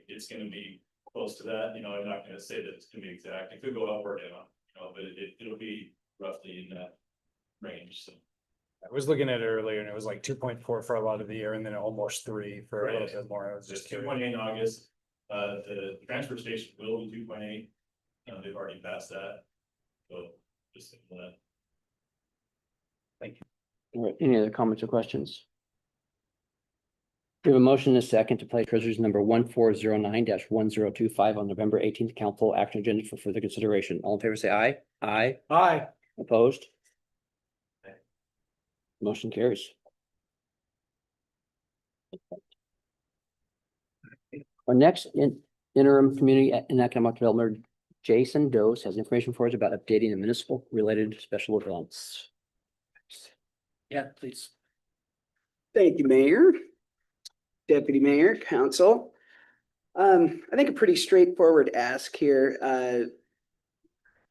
It's gonna be close to that, I'm not gonna say that it's gonna be exact, it could go up or down, but it'll be roughly in that range, so. I was looking at it earlier and it was like 2.4 for a lot of the year and then almost 3 for a little bit more. I was Just just 2.8 curious. in August, the transfer station will be 2.8, they've already passed that. So just think of that. All right, any other comments or questions? We have a motion and a second to place resolution number 1409-1025 on November 18th council action agenda for further consideration. All in favor, say aye. Aye. Aye. Opposed? Motion carries. Our next interim community and economic development, Jason Dose, has information for us about updating the municipal related special events. yeah, please. Thank you, Mayor, Deputy Mayor, Council. I think a pretty straightforward ask here.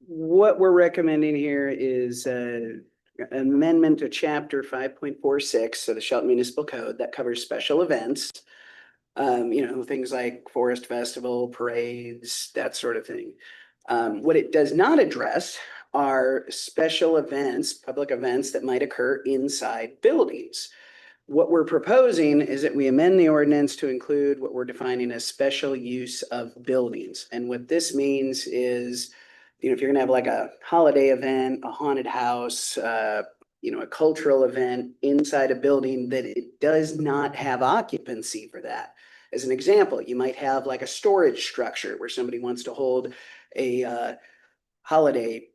What we're recommending here is amendment to chapter 5.46 of the Shelton Municipal Code that covers special events. Things like forest festival, parades, that sort of thing. What it does not address are special events, public events that might occur inside buildings. What we're proposing is that we amend the ordinance to include what we're defining as special use of buildings. And what this means is, if you're gonna have like a holiday event, a haunted house, a cultural event inside a building, that it does not have occupancy for that. As an example, you might have like a storage structure where somebody wants to hold a holiday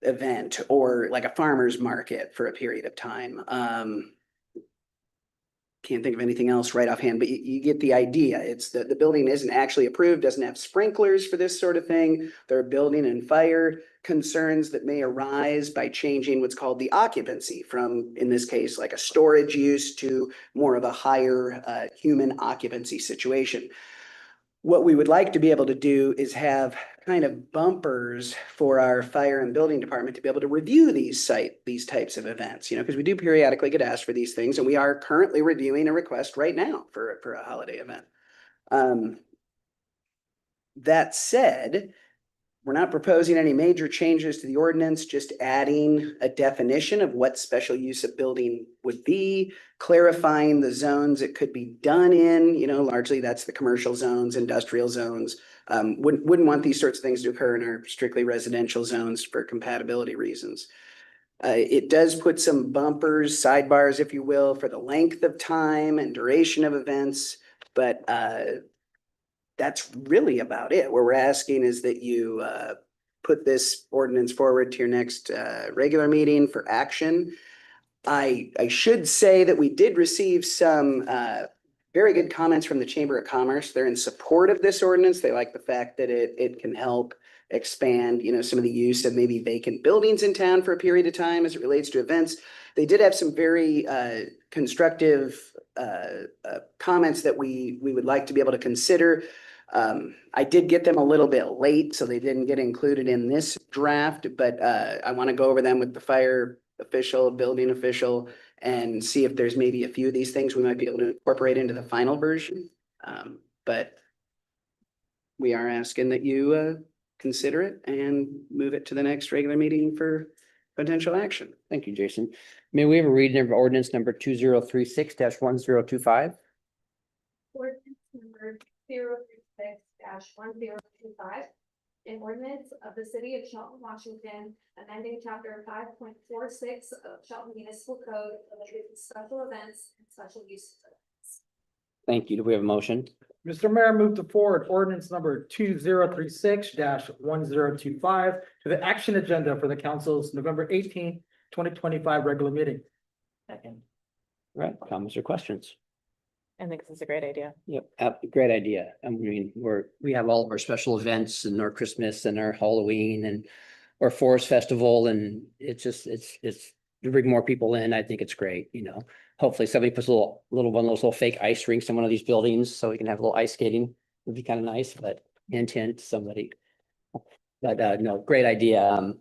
event or like a farmer's market for a period of time. can't think of anything else right offhand, but you get the idea. It's that the building isn't actually approved, doesn't have sprinklers for this sort of thing. There are building and fire concerns that may arise by changing what's called the occupancy from, in this case, like a storage use to more of a higher human occupancy situation. What we would like to be able to do is have kind of bumpers for our fire and building department to be able to review these types of events, because we do periodically get asked for these things, and we are currently reviewing a request right now for a holiday event. That said, we're not proposing any major changes to the ordinance, just adding a definition of what special use of building would be, clarifying the zones it could be done in, largely that's the commercial zones, industrial zones. Wouldn't want these sorts of things to occur in our strictly residential zones for compatibility reasons. It does put some bumpers, sidebars, if you will, for the length of time and duration of events, but that's really about it. What we're asking is that you put this ordinance forward to your next regular meeting for action. I should say that we did receive some very good comments from the Chamber of Commerce. They're in support of this ordinance. They like the fact that it can help expand, some of the use of maybe vacant buildings in town for a period of time as it relates to events. They did have some very constructive comments that we would like to be able to consider. I did get them a little bit late, so they didn't get included in this draft, but I want to go over them with the fire official, building official, and see if there's maybe a few of these things we might be able to incorporate into the final version. But we are asking that you consider it and move it to the next regular meeting for potential action. Thank you, Jason. May we have a reading of ordinance number 2036-1025? Ordinance number 036-1025. An ordinance of the city of Shelton, Washington, amending chapter 5.46 of Shelton Municipal Code related to special events and special use events. Thank you. Do we have a motion? Mr. Mayor, move to forward ordinance number 2036-1025 to the action agenda for the council's November 18th, 2025 regular meeting. Second. All right, comments or questions? I think this is a great idea. Yep, great idea. I mean, we have all of our special events and our Christmas and our Halloween and our Forest Festival, and it's to bring more people in. I think it's great, Hopefully somebody puts one of those little fake ice rinks in one of these buildings so we can have a little ice skating. Would be kind of nice, but hint, hint, somebody. But no, great idea.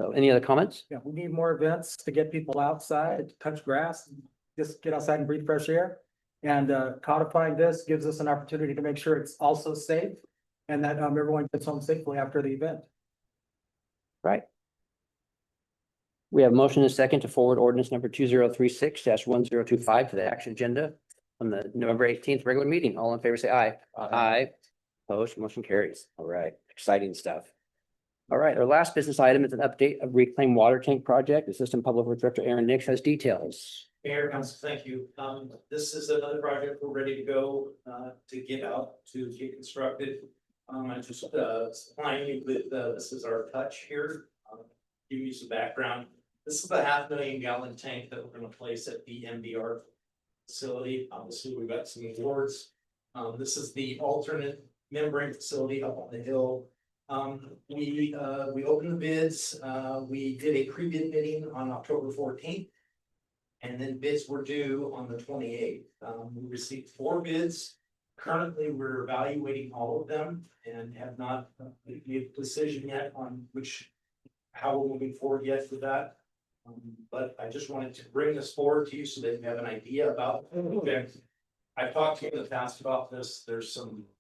So any other comments? Yeah, we need more events to get people outside, touch grass, just get outside and breathe fresh air. And codifying this gives us an opportunity to make sure it's also safe and that everyone gets home safely after the event. Right. We have motion and second to forward ordinance number 2036-1025 to the action agenda on the November 18th regular meeting. All in favor, say aye. Aye. Opposed, motion carries. All right, exciting stuff. All right, our last business item is an update of reclaimed water tank project. Assistant Public Works Director Aaron Nix has details. Mayor, Council, thank you. This is another project we're ready to go, to get out, to get constructed. I'm just, supplying you with, this is our touch here. Give you some background. This is the 500,000 gallon tank that we're gonna place at the MDR facility. Obviously, we've got some awards. This is the alternate membrane facility up on the hill. We opened the bids, we did a pre-bid meeting on October 14th. And then bids were due on the 28th. We received 4 bids. Currently, we're evaluating all of them and have not made a decision yet on how we're moving forward yet with that. But I just wanted to bring this forward to you so that you have an idea about the project. I've talked to you in the past about this.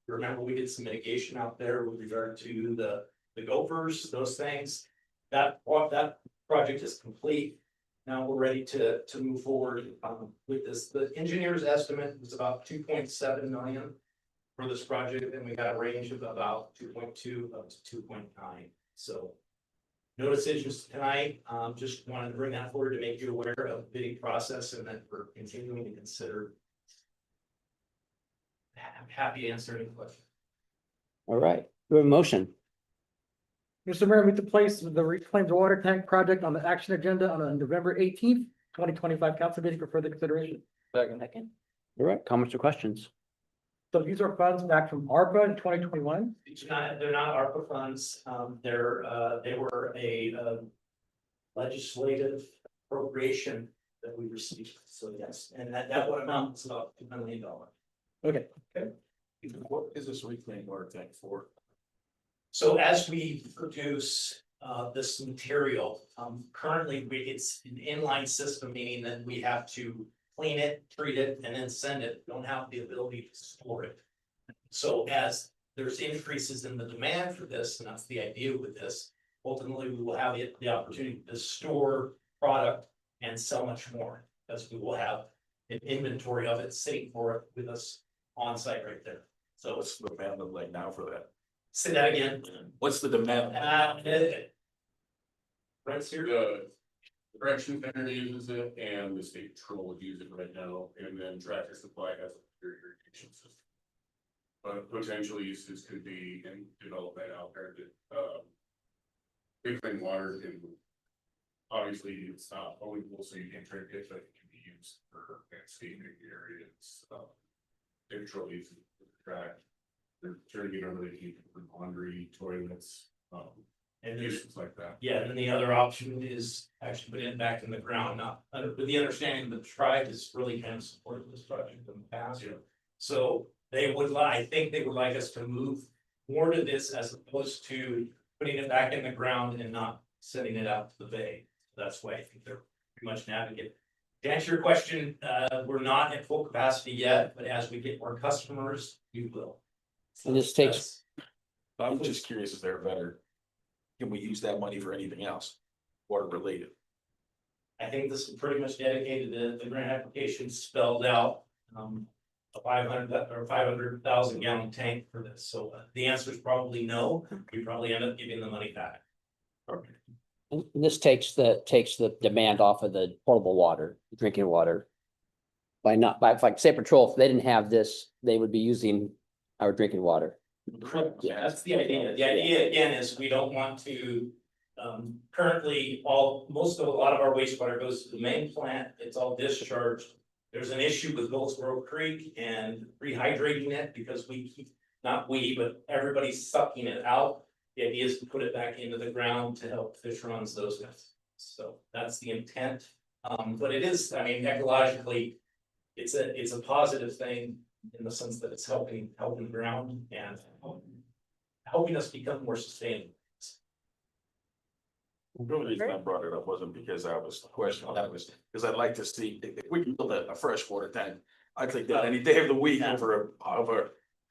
Remember we did some mitigation out there with regard to the gophers, those things. That project is complete. Now we're ready to move forward with this. The engineer's estimate was about 2.7 million for this project, and we got a range of about 2.2 up to 2.9. So no decisions tonight. Just wanted to bring that forward to make you aware of the bidding process and that we're continuing to consider. I'm happy to answer any questions. All right, we have a motion. Mr. Mayor, move to place the reclaimed water tank project on the action agenda on the November 18th, 2025 council meeting for further consideration. Second. All right, comments or questions? So these are funds back from ARPA in 2021. They're not ARPA funds, they were a legislative appropriation that we received, so yes, and that would amount to about $2 million. Okay. What is this reclaim water tank for? So as we produce this material, currently it's an inline system, meaning that we have to clean it, treat it, and then send it. We don't have the ability to store it. So as there's increases in the demand for this, and that's the idea with this, ultimately we will have the opportunity to store product and sell much more, as we will have an inventory of it sitting with us on site right there. So What's the demand look like now for that? say that again. What's the demand? Right here. The correction center uses it and the state patrol would use it right now, and then Tractor Supply has a irrigation system. But potential uses could be in development out there that, reclaimed water can. Obviously, it's not always, so you can't drink it, but it can be used for landscaping areas, patrol uses it for track. They're turning it over to heat for laundry, toilets, And uses like that. yeah, and then the other option is actually putting it back in the ground, not with the understanding that the tribe has really kind of supported this project in the past. Yeah. So they would I think they would like us to move more to this as opposed to putting it back in the ground and not sending it out to the bay. That's why I think they're pretty much an advocate. To answer your question, we're not at full capacity yet, but as we get more customers, we will. And this takes, I'm just curious, is there better? Can we use that money for anything else? Water related? I think this is pretty much dedicated, the grant application spelled out, a 500,000 gallon tank for this, so the answer is probably no, we probably end up giving the money back. and this takes the demand off of the potable water, drinking water. By like say patrol, if they didn't have this, they would be using our drinking water. Correct, yeah, that's the idea. The idea again is we don't want to, currently a lot of our wastewater goes to the main plant, it's all discharged. There's an issue with Goldsboro Creek and rehydrating it because but everybody's sucking it out. The idea is to put it back into the ground to help fish runs, those guys. So that's the intent. But it is, I mean, ecologically, it's a positive thing in the sense that it's helping the ground and helping us become more sustainable. The only reason I brought it up wasn't because I was questioning, that was because I'd like to see if we can build a freshwater tank. I'd take that any day of the week over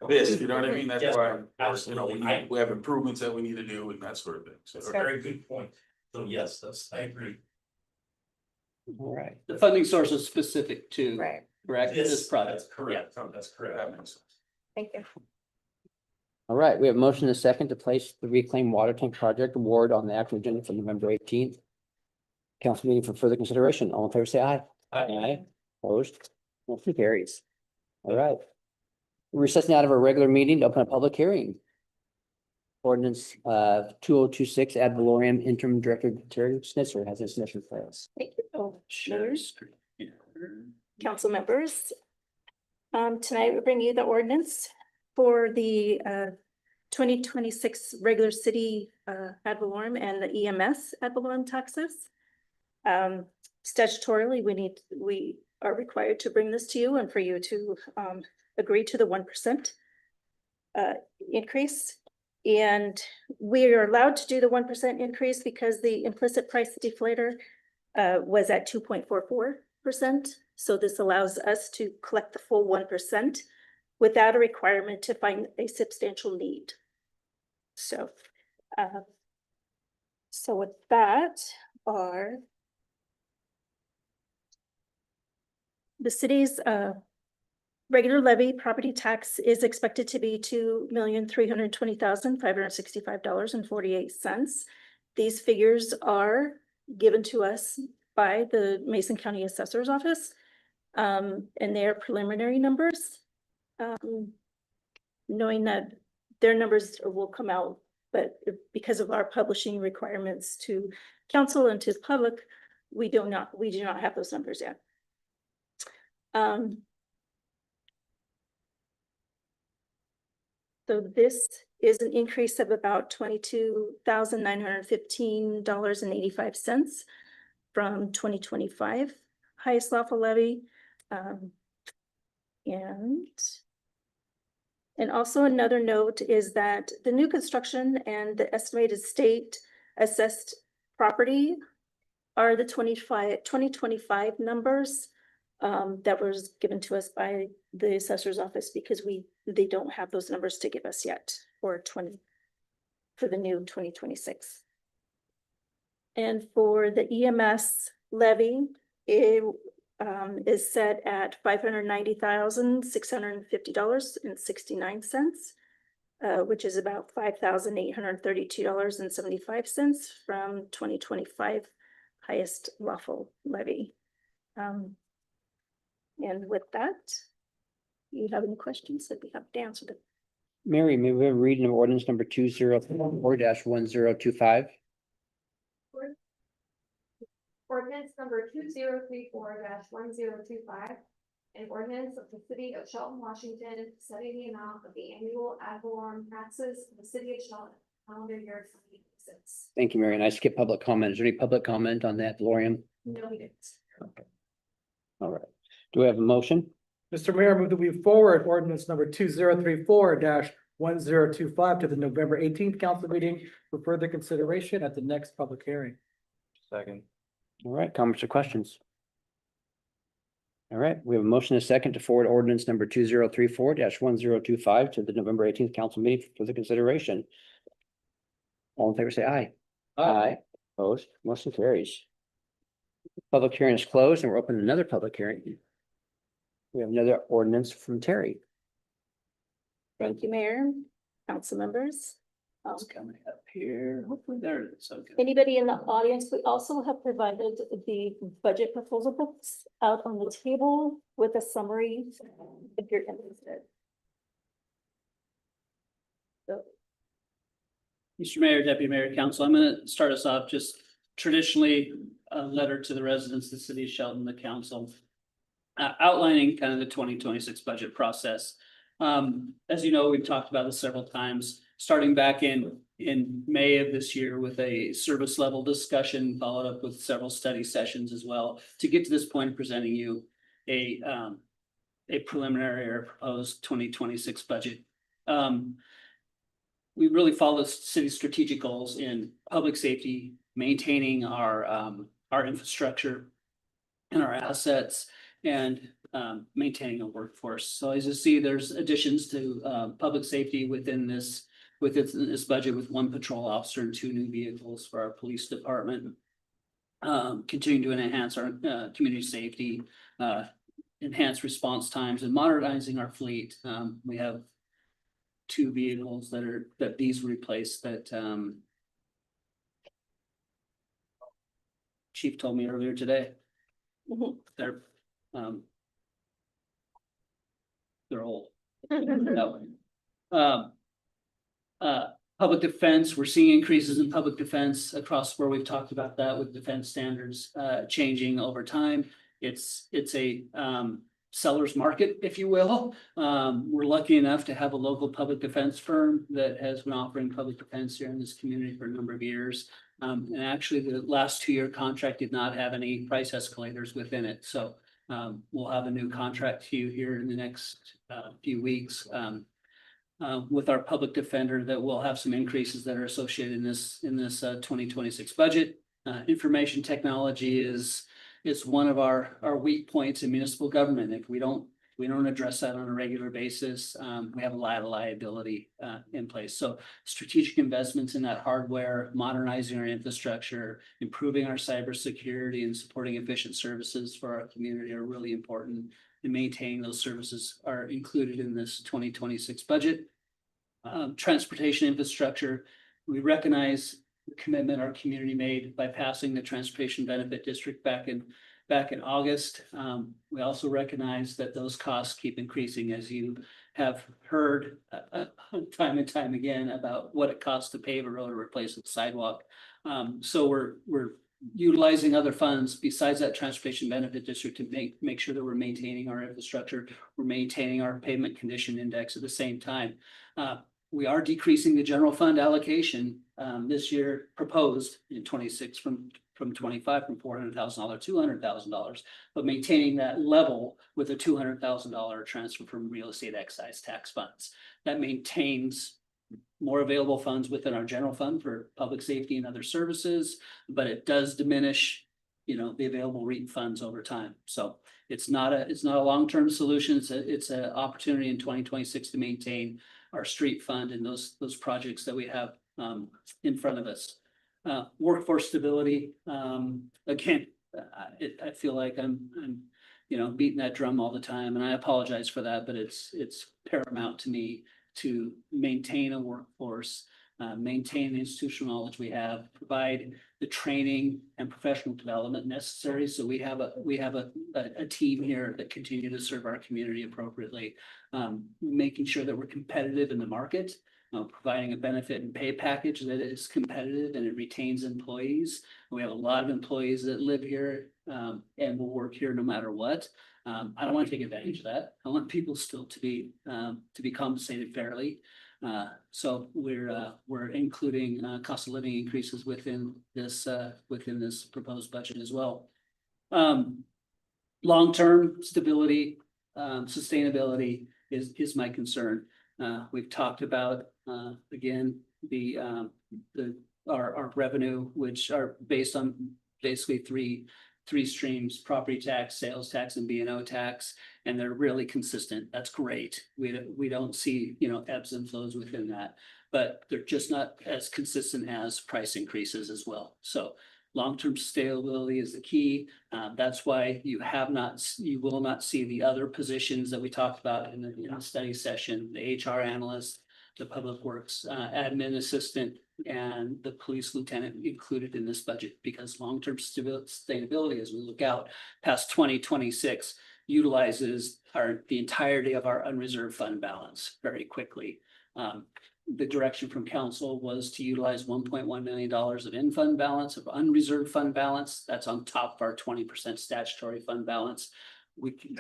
this, you know what I mean? That's Yes, why, absolutely. we have improvements that we need to do and that sort of thing. So That's a very good point. So yes, I agree. All right. The funding source is specific to, Right, correct, this project. That's correct. That's correct. that makes sense. thank you. All right, we have a motion and a second to place the reclaimed water tank project award on the action agenda for November 18th. Council meeting for further consideration. All in favor, say aye. Aye. Opposed? Motion carries. All right. Recessing out of our regular meeting to open a public hearing. Ordinance 2026 ad valorem interim director Terry Snitzer has his submission for us. Thank you, Mayors, council members. Tonight we bring you the ordinance for the 2026 regular city ad valorem and the EMS ad valorem taxes. Statutorily, we are required to bring this to you and for you to agree to the 1% increase. And we are allowed to do the 1% increase because the implicit price deflator was at 2.44%. So this allows us to collect the full 1% without a requirement to find a substantial need. So, so with that are the city's regular levy property tax is expected to be $2,320,565.48. These figures are given to us by the Mason County Assessor's Office, and they are preliminary numbers. Knowing that their numbers will come out, but because of our publishing requirements to council and to the public, we do not have those numbers yet. So this is an increase of about $22,915.85 from 2025 highest lawful levy. And also another note is that the new construction and the estimated state assessed property are the 2025 numbers that was given to us by the assessor's office because they don't have those numbers to give us yet for the new 2026. And for the EMS levy, it is set at $590,650.69, which is about $5,832.75 from 2025 highest lawful levy. And with that, you have any questions that we have to answer them? Mary, may we have a reading of ordinance number 2034-1025? Ordinance number 2034-1025. An ordinance of the city of Shelton, Washington, setting the amount of the annual ad valorem taxes of the city of Shelton, calendar year 2026. Thank you, Mary. And I skipped public comment. Is there any public comment on that, Lorian? No, we didn't. Okay. All right. Do we have a motion? Mr. Mayor, I move that we forward ordinance number 2034-1025 to the November 18th council meeting for further consideration at the next public hearing. Second. All right, comments or questions? All right, we have a motion and a second to forward ordinance number 2034-1025 to the November 18th council meeting for further consideration. All in favor, say aye. Aye. Opposed, motion carries. Public hearing is closed and we're opening another public hearing. We have another ordinance from Terry. Thank you, Mayor, council members. It's coming up here. Hopefully there it is. Okay. Anybody in the audience, we also have provided the budget proposal books out on the table with a summary if you're interested. So, Mr. Mayor, Deputy Mayor, Council, I'm gonna start us off just traditionally a letter to the residents of the city of Shelton, the council. Outlining kind of the 2026 budget process. As you know, we've talked about this several times, starting back in May of this year with a service level discussion, followed up with several study sessions as well, to get to this point of presenting you a preliminary or proposed 2026 budget. We really follow the city's strategic goals in public safety, maintaining our infrastructure and our assets, and maintaining a workforce. So as you see, there's additions to public safety within this budget with 1 patrol officer and 2 new vehicles for our police department. Continuing to enhance our community safety, enhance response times, and modernizing our fleet. We have 2 vehicles that these replace that Chief told me earlier today. They're old. Public defense, we're seeing increases in public defense across where we've talked about that with defense standards changing over time. It's a seller's market, if you will. We're lucky enough to have a local public defense firm that has been offering public defense here in this community for a number of years. And actually the last 2-year contract did not have any price escalators within it. So we'll have a new contract to you here in the next few weeks with our public defender that will have some increases that are associated in this 2026 budget. Information technology is one of our weak points in municipal government. If we don't address that on a regular basis, we have a lot of liability in place. So strategic investments in that hardware, modernizing our infrastructure, improving our cybersecurity, and supporting efficient services for our community are really important. And maintaining those services are included in this 2026 budget. Transportation infrastructure, we recognize the commitment our community made by passing the Transportation Benefit District back in August. We also recognize that those costs keep increasing, as you have heard time and time again about what it costs to pave a road or replace a sidewalk. So we're utilizing other funds besides that Transportation Benefit District to make sure that we're maintaining our infrastructure, we're maintaining our pavement condition index at the same time. we are decreasing the general fund allocation this year proposed in 26 from 25 from $400,000 to $200,000, but maintaining that level with a $200,000 transfer from real estate excise tax funds. That maintains more available funds within our general fund for public safety and other services, but it does diminish, you know, the available REIT funds over time. So it's not a long-term solution. It's an opportunity in 2026 to maintain our street fund and those projects that we have in front of us. Workforce stability, again, I feel like I'm you know, beating that drum all the time, and I apologize for that, but it's paramount to me to maintain a workforce, maintain the institutional knowledge we have, provide the training and professional development necessary. So we have a team here that continue to serve our community appropriately, making sure that we're competitive in the market, providing a benefit and pay package that is competitive and it retains employees. We have a lot of employees that live here and will work here no matter what. I don't want to take advantage of that. I want people still to be compensated fairly. So we're including cost of living increases within this proposed budget as well. Long-term stability, sustainability is my concern. We've talked about again our revenue, which are based on basically three streams: property tax, sales tax, and B&O tax, and they're really consistent. That's great. We don't see, you know, ebbs and flows within that, but they're just not as consistent as price increases as well. So long-term sustainability is the key. That's why you will not see the other positions that we talked about in the study session: the HR analyst, the public works admin assistant, and the police lieutenant included in this budget, because long-term sustainability, as we look out past 2026, utilizes the entirety of our unreserved fund balance very quickly. The direction from council was to utilize $1.1 million of in-fund balance, of unreserved fund balance. That's on top of our 20% statutory fund balance. We can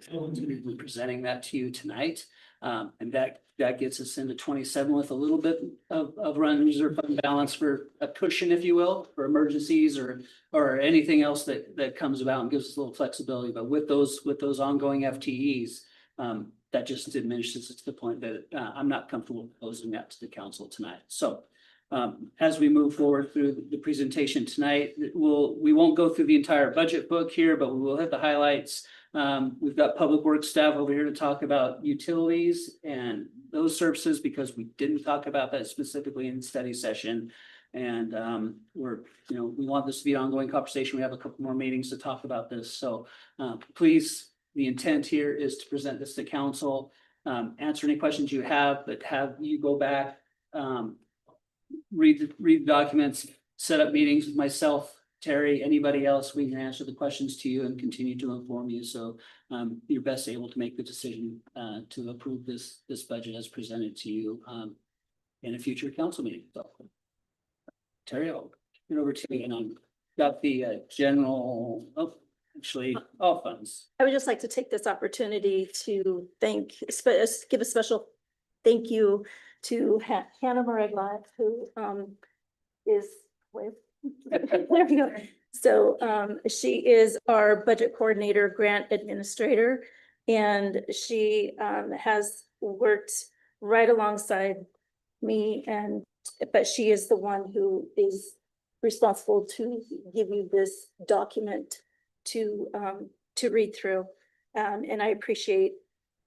be presenting that to you tonight. And that gets us into 27 with a little bit of unreserved fund balance for a cushion, if you will, for emergencies or anything else that comes about, and gives us a little flexibility. But with those ongoing FTEs, that just diminishes it to the point that I'm not comfortable proposing that to the council tonight. So as we move forward through the presentation tonight, we won't go through the entire budget book here, but we will hit the highlights. We've got public works staff over here to talk about utilities and those services, because we didn't talk about that specifically in the study session. And we want this to be an ongoing conversation. We have a couple more meetings to talk about this. So please, the intent here is to present this to council, answer any questions you have, but have you go back, read the documents, set up meetings with myself, Terry, anybody else. We can answer the questions to you and continue to inform you. So you're best able to make the decision to approve this budget as presented to you in a future council meeting. So Terry, I'll turn it over to you, and I've got the general, all funds. I would just like to take this opportunity to give a special thank you to Hannah Maregla, who is with. There we go. So she is our budget coordinator, grant administrator, and she has worked right alongside me, but she is the one who is responsible to give you this document to read through. And I appreciate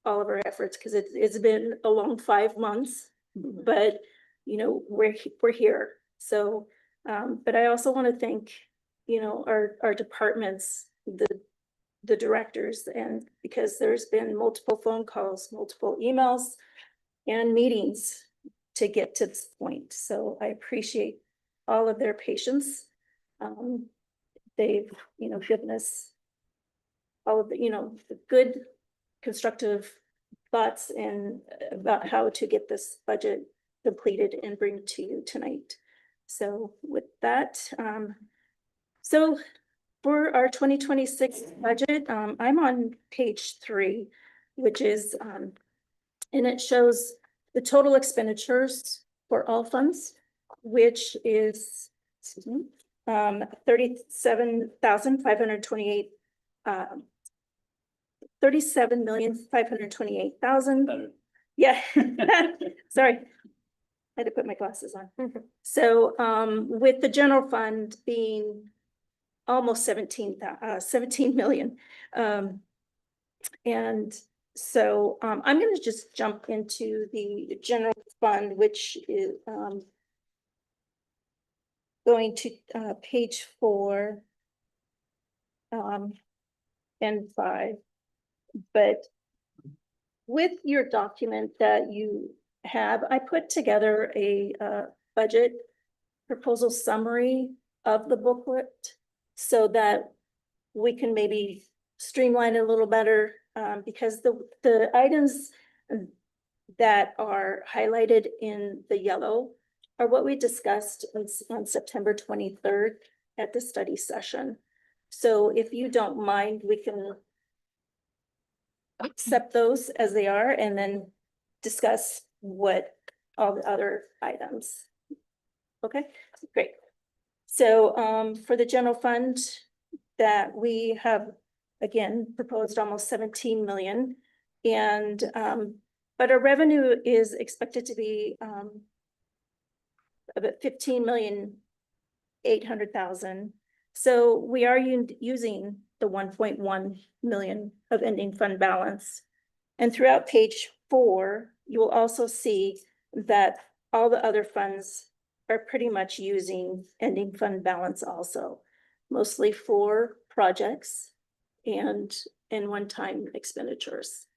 all of her efforts, because it's been a long 5 months, but we're here. So but I also want to thank, our departments, the directors, and because there's been multiple phone calls, multiple emails and meetings to get to this point. So I appreciate all of their patience. They've, given us all of the good constructive thoughts and about how to get this budget completed and bring to you tonight. So with that, so for our 2026 budget, I'm on page 3, which is, and it shows the total expenditures for all funds, which is, excuse me, 37,528, 37,528,000. Better. Yeah, sorry. I had to put my glasses on. So, with the general fund being almost 17 million. And so, I'm gonna just jump into the general fund, which is, going to, page 4. And 5. But with your document that you have, I put together a, budget proposal summary of the booklet so that we can maybe streamline it a little better, because the items that are highlighted in the yellow are what we discussed on September 23rd at the study session. So if you don't mind, we can accept those as they are and then discuss what all the other items. Okay, great. So, for the general fund that we have, again, proposed almost 17 million. And, but our revenue is expected to be, about 15,800,000. So we are using the 1.1 million of ending fund balance. And throughout page 4, you will also see that all the other funds are pretty much using ending fund balance also, mostly for projects and one-time expenditures.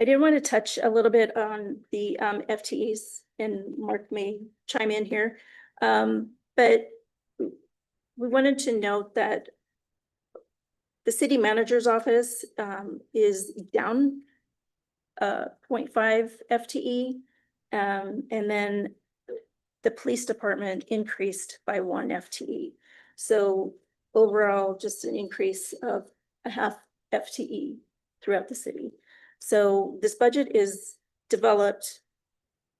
I did want to touch a little bit on the FTEs, and Mark may chime in here. But we wanted to note that the city manager's office is down 0.5 FTE. And then the police department increased by 1 FTE. So overall, just an increase of a half FTE throughout the city. So this budget is developed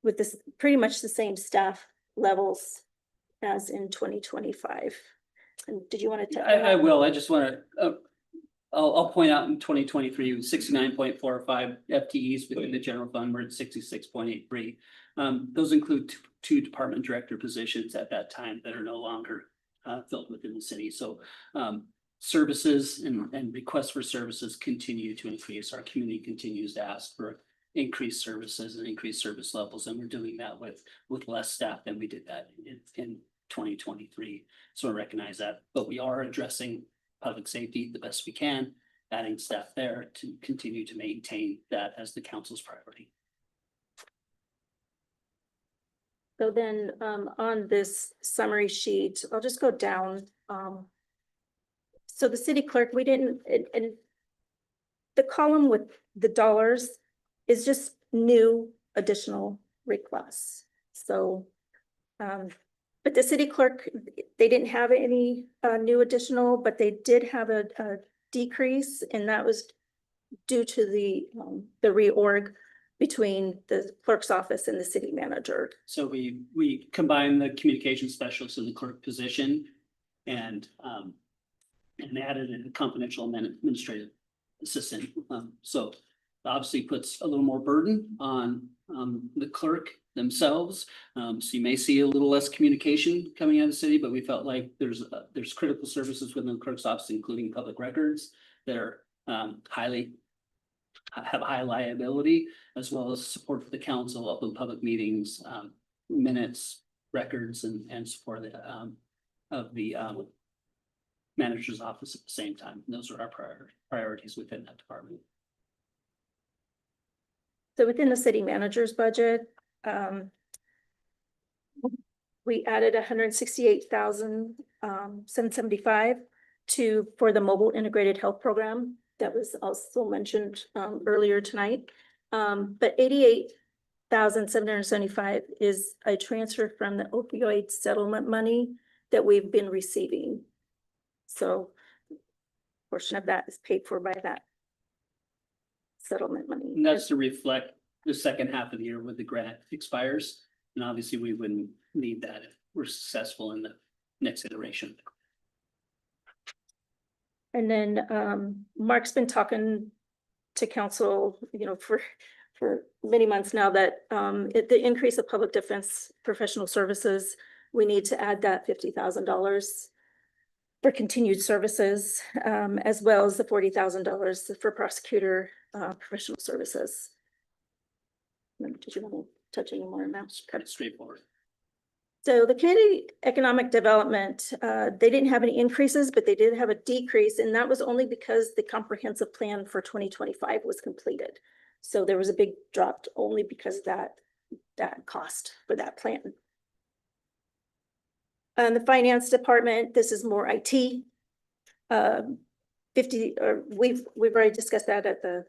with this pretty much the same staff levels as in 2025. And did you want to? I will. I just want to, I'll point out in 2023, 69.45 FTEs within the general fund. We're at 66.83. Those include two department director positions at that time that are no longer filled within the city. So services and requests for services continue to increase. Our community continues to ask for increased services and increased service levels, and we're doing that with less staff than we did that in 2023. So I recognize that, but we are addressing public safety the best we can, adding staff there to continue to maintain that as the council's priority. So then on this summary sheet, I'll just go down. So the city clerk, we didn't, and the column with the dollars is just new additional requests. So, but the city clerk, they didn't have any new additional, but they did have a decrease, and that was due to the reorg between the clerk's office and the city manager. So we combined the communication specialist in the clerk position and added a confidential administrative assistant. So obviously puts a little more burden on the clerk themselves. So you may see a little less communication coming out of the city, but we felt like there's critical services within the clerk's office, including public records that are have high liability, as well as support for the council, open public meetings, minutes, records, and support of the manager's office at the same time. And those are our priorities within that department. So within the city manager's budget, we added 168,775 for the mobile integrated health program. That was also mentioned earlier tonight. But 88,775 is a transfer from the opioid settlement money that we've been receiving. So a portion of that is paid for by that settlement money. And that's to reflect the second half of the year when the grant expires. And obviously, we wouldn't need that if we're successful in the next iteration. And then Mark's been talking to council, for many months now that the increase of public defense professional services, we need to add that $50,000 for continued services, as well as the $40,000 for prosecutor professional services. Did you want to touch any more on that? It's pretty straightforward. So the community economic development, they didn't have any increases, but they did have a decrease, and that was only because the comprehensive plan for 2025 was completed. So there was a big drop only because of that cost for that plan. And the finance department, this is more IT. We've already discussed that at the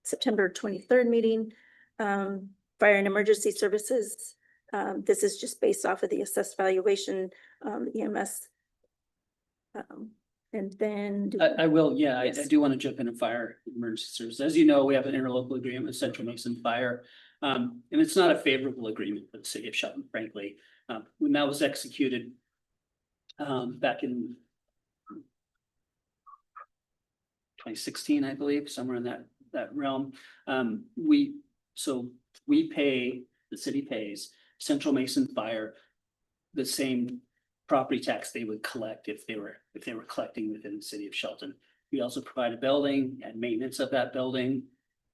September 23rd meeting. Fire and emergency services. This is just based off of the assessed valuation, EMS. And then. I will, yeah, I do want to jump in and fire emergency services. As you know, we have an interlocal agreement with Central Mason Fire. And it's not a favorable agreement for the city of Shelton, frankly. When that was executed back in 2016, I believe, somewhere in that realm, the city pays Central Mason Fire the same property tax they would collect if they were collecting within the city of Shelton. We also provide a building and maintenance of that building,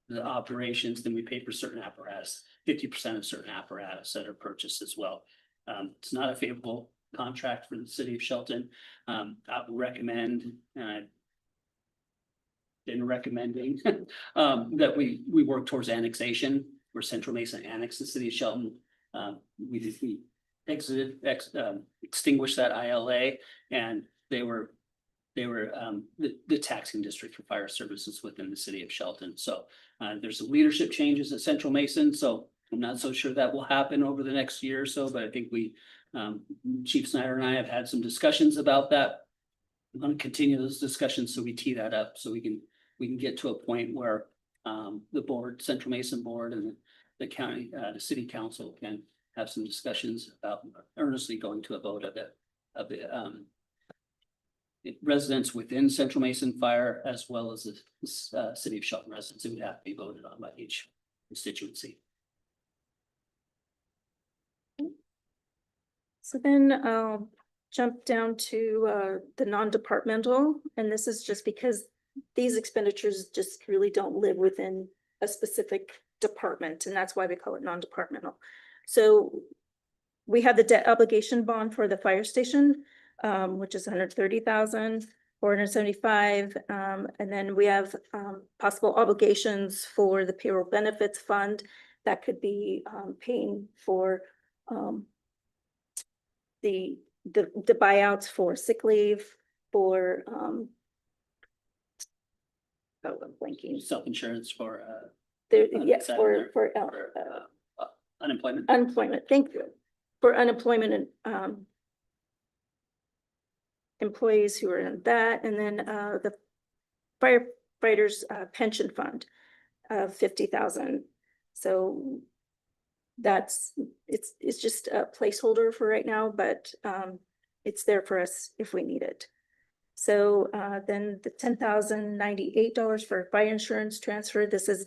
the operations, then we pay for certain apparatus, 50% of certain apparatus that are purchased as well. It's not a favorable contract for the city of Shelton. I would recommend, been recommending that we work towards annexation, where Central Mason annexed the city of Shelton. We extinguished that ILA, and they were the taxing district for fire services within the city of Shelton. So there's some leadership changes at Central Mason, so I'm not so sure that will happen over the next year or so, but I think Chief Snyder and I have had some discussions about that. I'm going to continue those discussions so we tee that up so we can get to a point where the board, Central Mason board, and the county, the city council can have some discussions about earnestly going to a vote of the residents within Central Mason Fire, as well as the city of Shelton residents. It would have to be voted on by each constituency. So then I'll jump down to the non-departmental, and this is just because these expenditures just really don't live within a specific department, and that's why we call it non-departmental. So we have the debt obligation bond for the fire station, which is $130,475, and then we have possible obligations for the payroll benefits fund that could be paying for the buyouts for sick leave, for I'm blanking. Self-insurance for Yes, for unemployment. Unemployment, thank you. For unemployment and employees who are in that, and then the firefighters pension fund of $50,000. So it's just a placeholder for right now, but it's there for us if we need it. So then the $10,098 for fire insurance transfer. This is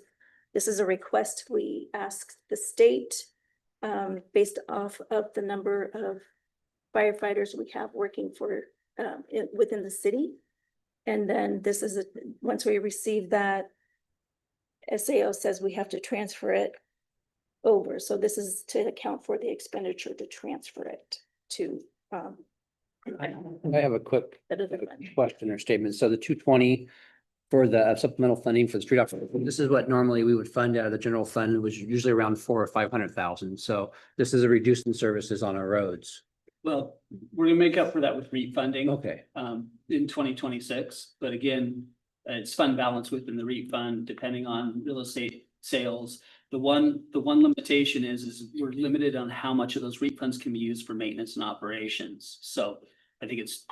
a request we asked the state based off of the number of firefighters we have working for within the city. And then this is once we receive that, SAO says we have to transfer it over. So this is to account for the expenditure to transfer it to. I have a quick That is the fund. question or statement. So the 220 for the supplemental funding for the street officer, this is what normally we would fund out of the general fund, which is usually around 400,000 or 500,000. So this is a reduced in services on our roads. Well, we're gonna make up for that with refunding. Okay. In 2026, but again, it's fund balance within the REIT fund, depending on real estate sales. The one limitation is we're limited on how much of those REIT funds can be used for maintenance and operations. So I think it's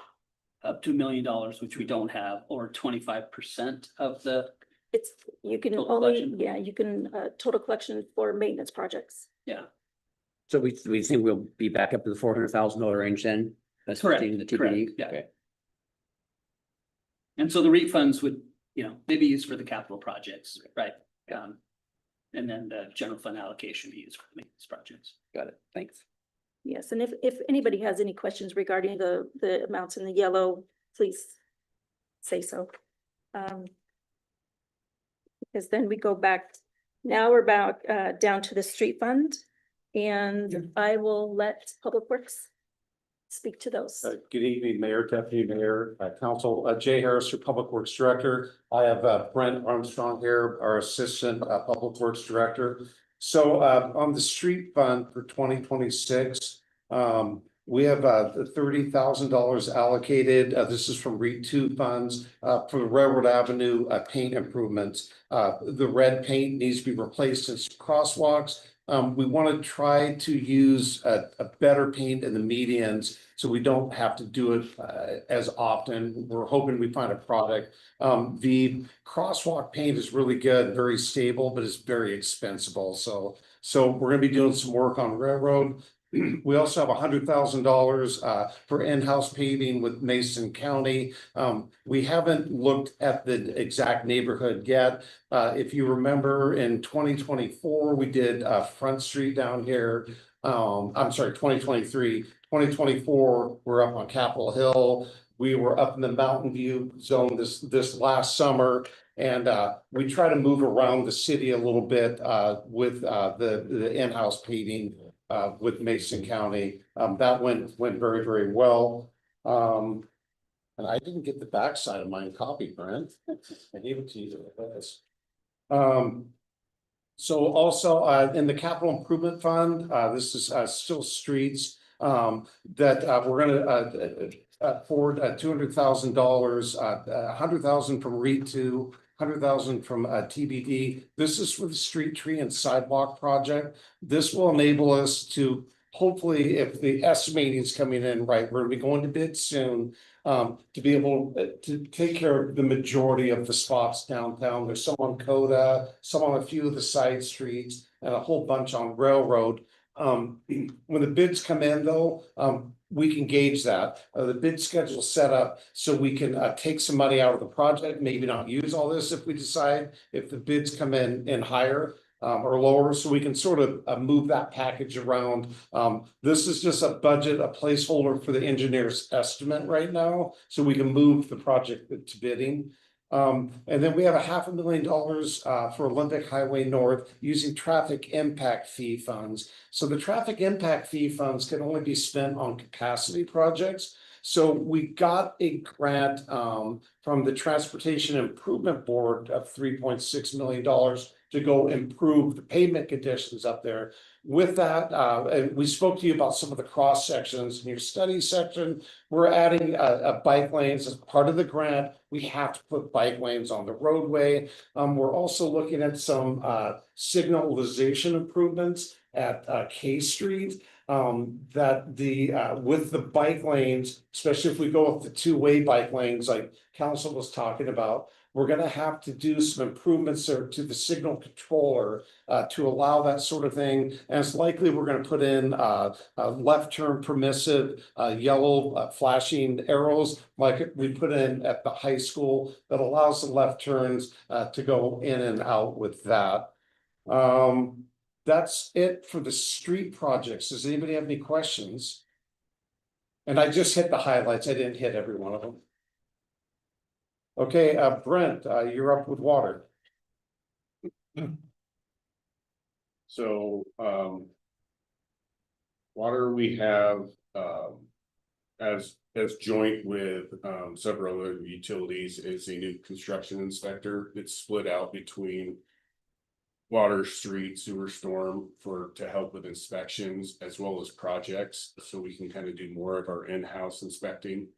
up to $1 million, which we don't have, or 25% of the It's, you can Total only, collection. yeah, you can, total collection for maintenance projects. Yeah, So we think we'll be back up to the $400,000 range then? That's Correct, the TBD? correct, yeah. Okay. and so the REIT funds would, maybe used for the capital projects, right? And then the general fund allocation be used for the maintenance projects. Got it. Thanks. Yes, and if anybody has any questions regarding the amounts in the yellow, please say so. Because then we go back, now we're about, down to the street fund. And I will let Public Works speak to those. Good evening, Mayor, Deputy Mayor, Council. Jay Harris, your Public Works Director. I have Brent Armstrong here, our Assistant Public Works Director. So on the street fund for 2026, we have $30,000 allocated. This is from REIT 2 funds for the Railroad Avenue paint improvements. The red paint needs to be replaced in some crosswalks. We want to try to use a better paint in the medians so we don't have to do it as often. We're hoping we find a product. The crosswalk paint is really good, very stable, but it's very expensive also. So we're going to be doing some work on Railroad. We also have $100,000 for in-house paving with Mason County. We haven't looked at the exact neighborhood yet. If you remember in 2024, we did Front Street down here. I'm sorry, 2023, 2024, we're up on Capitol Hill. We were up in the Mountain View zone this last summer. And we try to move around the city a little bit with the in-house paving with Mason County. That went very, very well. And I didn't get the backside of mine copy, Brent. I gave it to you. So also in the capital improvement fund, this is still streets that we're going to forward $200,000, $100,000 from REIT 2, $100,000 from TBD. This is for the street tree and sidewalk project. This will enable us to hopefully, if the estimating is coming in right, we're going to be going to bid soon, to be able to take care of the majority of the spots downtown. There's some on Coda, some on a few of the side streets, and a whole bunch on Railroad. When the bids come in though, we can gauge that. The bid schedule set up so we can take some money out of the project, maybe not use all this if we decide, if the bids come in higher or lower, so we can sort of move that package around. This is just a budget, a placeholder for the engineer's estimate right now, so we can move the project to bidding. And then we have $500,000 for Olympic Highway North using traffic impact fee funds. So the traffic impact fee funds can only be spent on capacity projects. So we got a grant from the Transportation Improvement Board of $3.6 million to go improve the pavement conditions up there. With that, and we spoke to you about some of the cross sections in your study section. We're adding bike lanes as part of the grant. We have to put bike lanes on the roadway. We're also looking at some signalization improvements at K Street. That with the bike lanes, especially if we go up the two-way bike lanes like council was talking about, we're going to have to do some improvements there to the signal controller to allow that sort of thing. And it's likely we're going to put in left turn permissive yellow flashing arrows like we put in at the high school that allows the left turns to go in and out with that. That's it for the street projects. Does anybody have any questions? And I just hit the highlights. I didn't hit every one of them. Okay, Brent, you're up with water. So, water we have, as joint with, several other utilities is a new construction inspector. It's split out between water, street, sewer, storm to help with inspections as well as projects. So we can kind of do more of our in-house inspecting.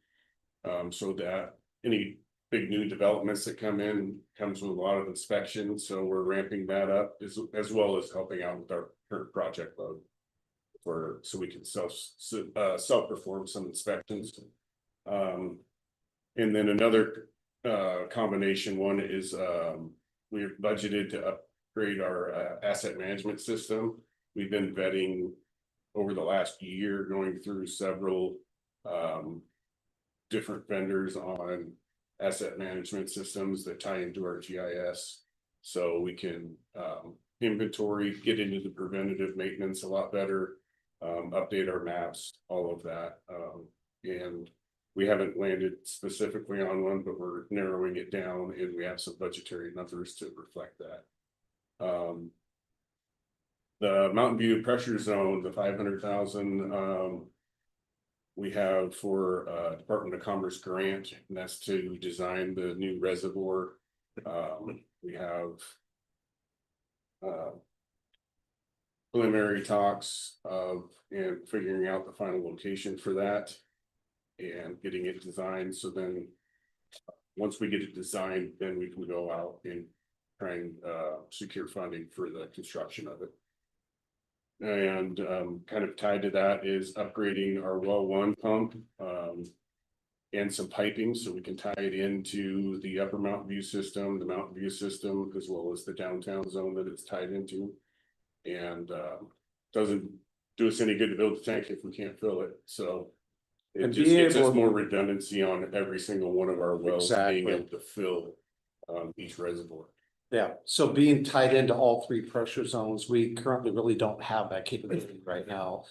So that any big new developments that come in comes with a lot of inspections. So we're ramping that up as well as helping out with our current project load so we can self-perform some inspections. And then another combination one is we've budgeted to upgrade our asset management system. We've been vetting over the last year, going through several different vendors on asset management systems that tie into our GIS. So we can inventory, get into the preventative maintenance a lot better, update our maps, all of that. And we haven't landed specifically on one, but we're narrowing it down and we have some budgetary numbers to reflect that. The Mountain View pressure zone, the 500,000, we have for Department of Commerce grant, and that's to design the new reservoir. We have preliminary talks of and figuring out the final location for that and getting it designed. So then once we get it designed, then we can go out and try and secure funding for the construction of it. And kind of tied to that is upgrading our well one pump and some piping so we can tie it into the upper Mountain View system, the Mountain View system, as well as the downtown zone that it's tied into. And doesn't do us any good to build the tank if we can't fill it. So it just gives us more redundancy on every single one of our wells being able to fill each reservoir. Yeah, so being tied into all three pressure zones, we currently really don't have that capability right now.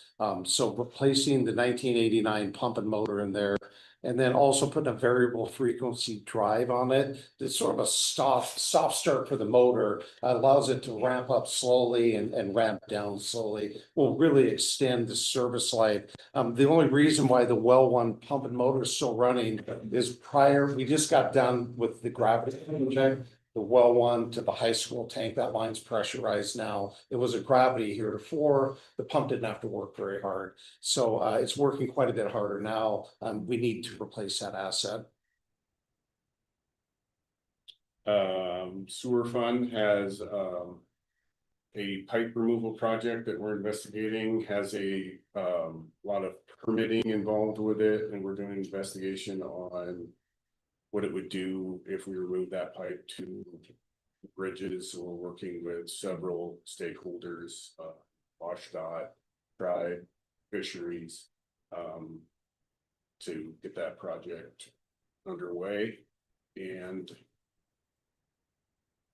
So replacing the 1989 pump and motor in there, and then also putting a variable frequency drive on it. It's sort of a soft start for the motor, allows it to ramp up slowly and ramp down slowly. Will really extend the service life. The only reason why the well one pump and motor is still running is we just got done with the gravity check. The well one to the high school tank, that line's pressurized now. It was a gravity heretofore. The pump didn't have to work very hard. So it's working quite a bit harder now. We need to replace that asset. Sewer fund has a pipe removal project that we're investigating, has a lot of permitting involved with it, and we're doing an investigation on what it would do if we remove that pipe to bridges. So we're working with several stakeholders, WashDOT, Tribe, Fisheries, to get that project underway. And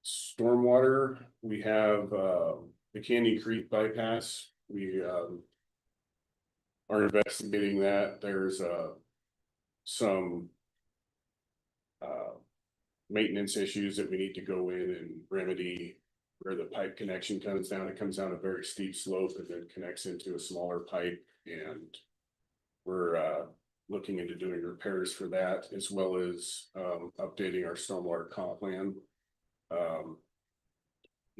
stormwater, we have the Canyon Creek bypass. We are investigating that. There's some maintenance issues that we need to go in and remedy where the pipe connection comes down. It comes down a very steep slope and then connects into a smaller pipe, and we're looking into doing repairs for that, as well as updating our stormwater comp plan.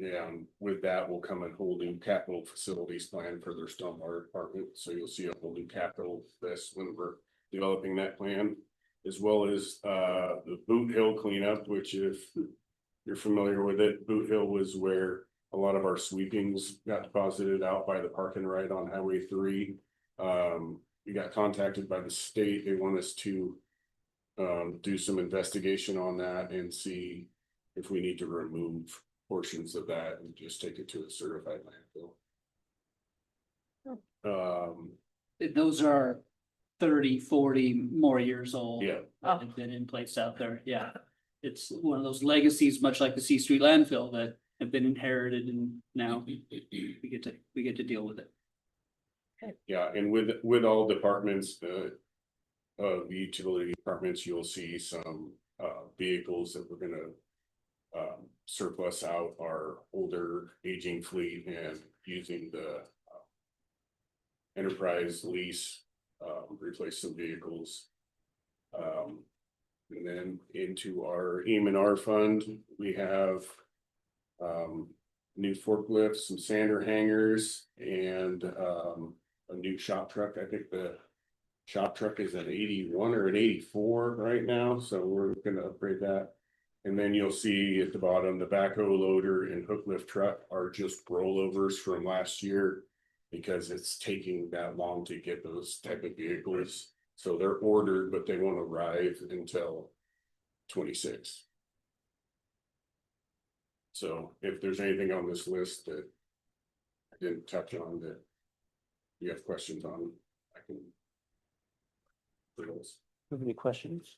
And with that will come a whole new capital facilities plan for their stormwater department. So you'll see a whole new capital list when we're developing that plan, as well as the Boot Hill cleanup, which if you're familiar with it, Boot Hill was where a lot of our sweepings got deposited out by the park and ride on Highway 3. We got contacted by the state. They want us to do some investigation on that and see if we need to remove portions of that and just take it to a certified landfill. Those are 30, 40 more years old. Yeah. That have been in place out there. Yeah. It's one of those legacies, much like the C Street landfill, that have been inherited, and now we get to deal with it. Yeah, and with all departments, the utility departments, you'll see some vehicles that we're gonna surplus out our older aging fleet and using the enterprise lease, replace some vehicles. And then into our EM&R fund, we have new forklifts, some sander hangers, and a new shop truck. I think the shop truck is an 81 or an 84 right now, so we're gonna upgrade that. And then you'll see at the bottom, the backhoe loader and hook lift truck are just rollovers from last year, because it's taking that long to get those type of vehicles. So they're ordered, but they won't arrive until 26. So if there's anything on this list that I didn't touch on that you have questions on, I can. Have any questions?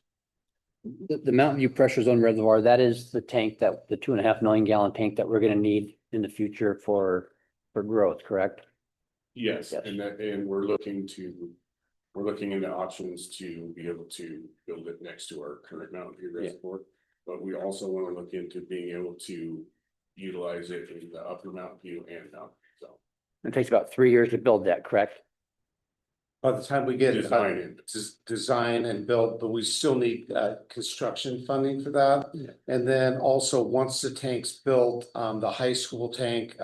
The Mountain View Pressure Zone Reservoir, that is the tank that, the 2.5 million gallon tank that we're gonna need in the future for growth, correct? Yes, Yes. and we're looking into options to be able to build it next to our current Mountain View Yeah. Reservoir. But we also want to look into being able to utilize it in the upper Mountain View and Mountain View zone. It takes about 3 years to build that, correct? By the time we get Design it. design and build, but we still need construction funding for that. Yeah. And then also, once the tank's built, the high school tank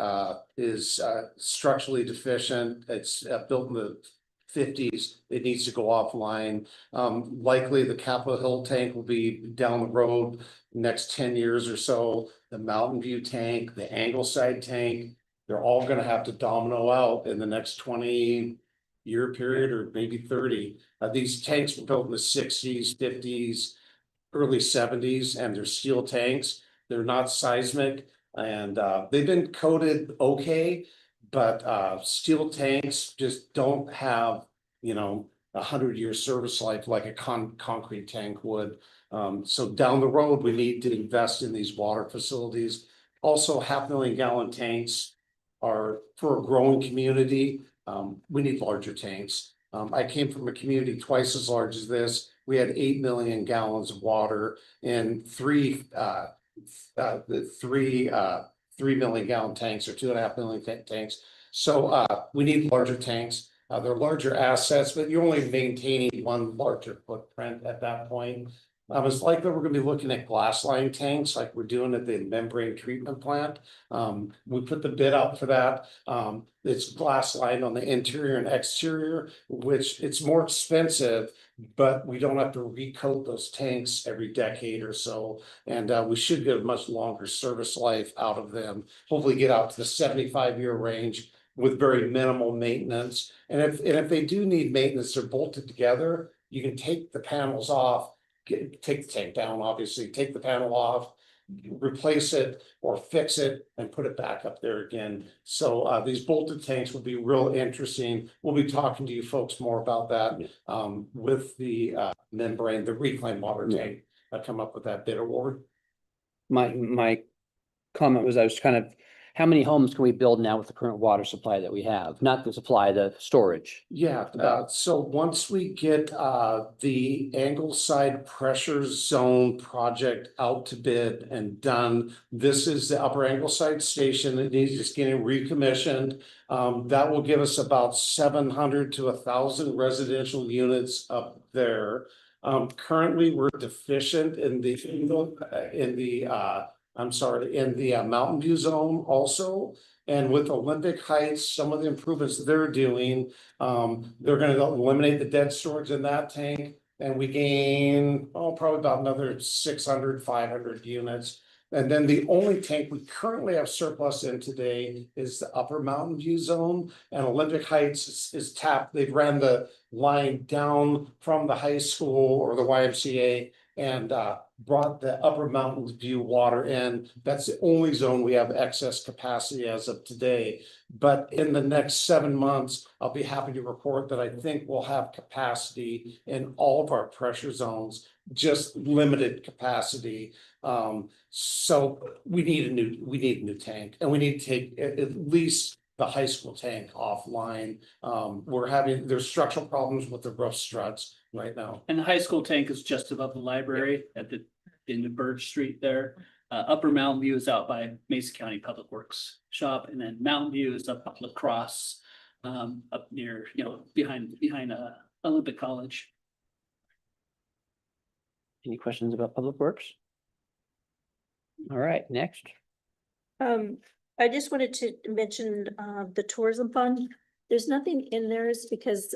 is structurally deficient. It's built in the fifties. It needs to go offline. Likely the Capitol Hill tank will be down the road next 10 years or so. The Mountain View tank, the Angleside tank, they're all gonna have to domino out in the next 20-year period or maybe 30. These tanks were built in the 60s, 50s, early 70s, and they're steel tanks. They're not seismic, and they've been coated okay, but steel tanks just don't have, you know, 100-year service life like a concrete tank would. So down the road, we need to invest in these water facilities. Also, 500 million gallon tanks are for a growing community. We need larger tanks. I came from a community twice as large as this. We had 8 million gallons of water and the 3 million gallon tanks or 2.5 million tanks. So we need larger tanks. They're larger assets, but you're only maintaining one larger footprint at that point. It's likely we're gonna be looking at glass line tanks like we're doing at the membrane treatment plant. We put the bid out for that. It's glass line on the interior and exterior, which it's more expensive, but we don't have to recoat those tanks every decade or so. And we should get a much longer service life out of them. Hopefully get out to the 75-year range with very minimal maintenance. And if they do need maintenance, they're bolted together. You can take the panels off, take the tank down, obviously, take the panel off, replace it or fix it and put it back up there again. So these bolted tanks will be real interesting. We'll be talking to you folks more about that with the membrane, the reclaimed water tank. I come up with that bid award. My comment was, I was kind of, how many homes can we build now with the current water supply that we have? Not the supply, the storage. Yeah, so once we get the Angleside pressure zone project out to bid and done, this is the upper Angleside station. It needs just getting recommissioned. That will give us about 700 to 1,000 residential units up there. Currently, we're deficient in the Mountain View zone also. And with Olympic Heights, some of the improvements they're doing, they're gonna eliminate the dead storage in that tank. And we gain, probably about another 600, 500 units. And then the only tank we currently have surplus in today is the upper Mountain View zone. And Olympic Heights is tapped. They've ran the line down from the high school or the YMCA and brought the upper Mountain View water in. That's the only zone we have excess capacity as of today. But in the next 7 months, I'll be happy to report that I think we'll have capacity in all of our pressure zones, just limited capacity. So we need a new tank, and we need to take at least the high school tank offline. There's structural problems with the roof struts right now. And the high school tank is just above the library at the end of Birch Street there. Upper Mountain View is out by Mesa County Public Works shop, and then Mountain View is up La Crosse, up near, behind Olympic College. Any questions about Public Works? All right, next. I just wanted to mention the tourism fund. There's nothing in theirs because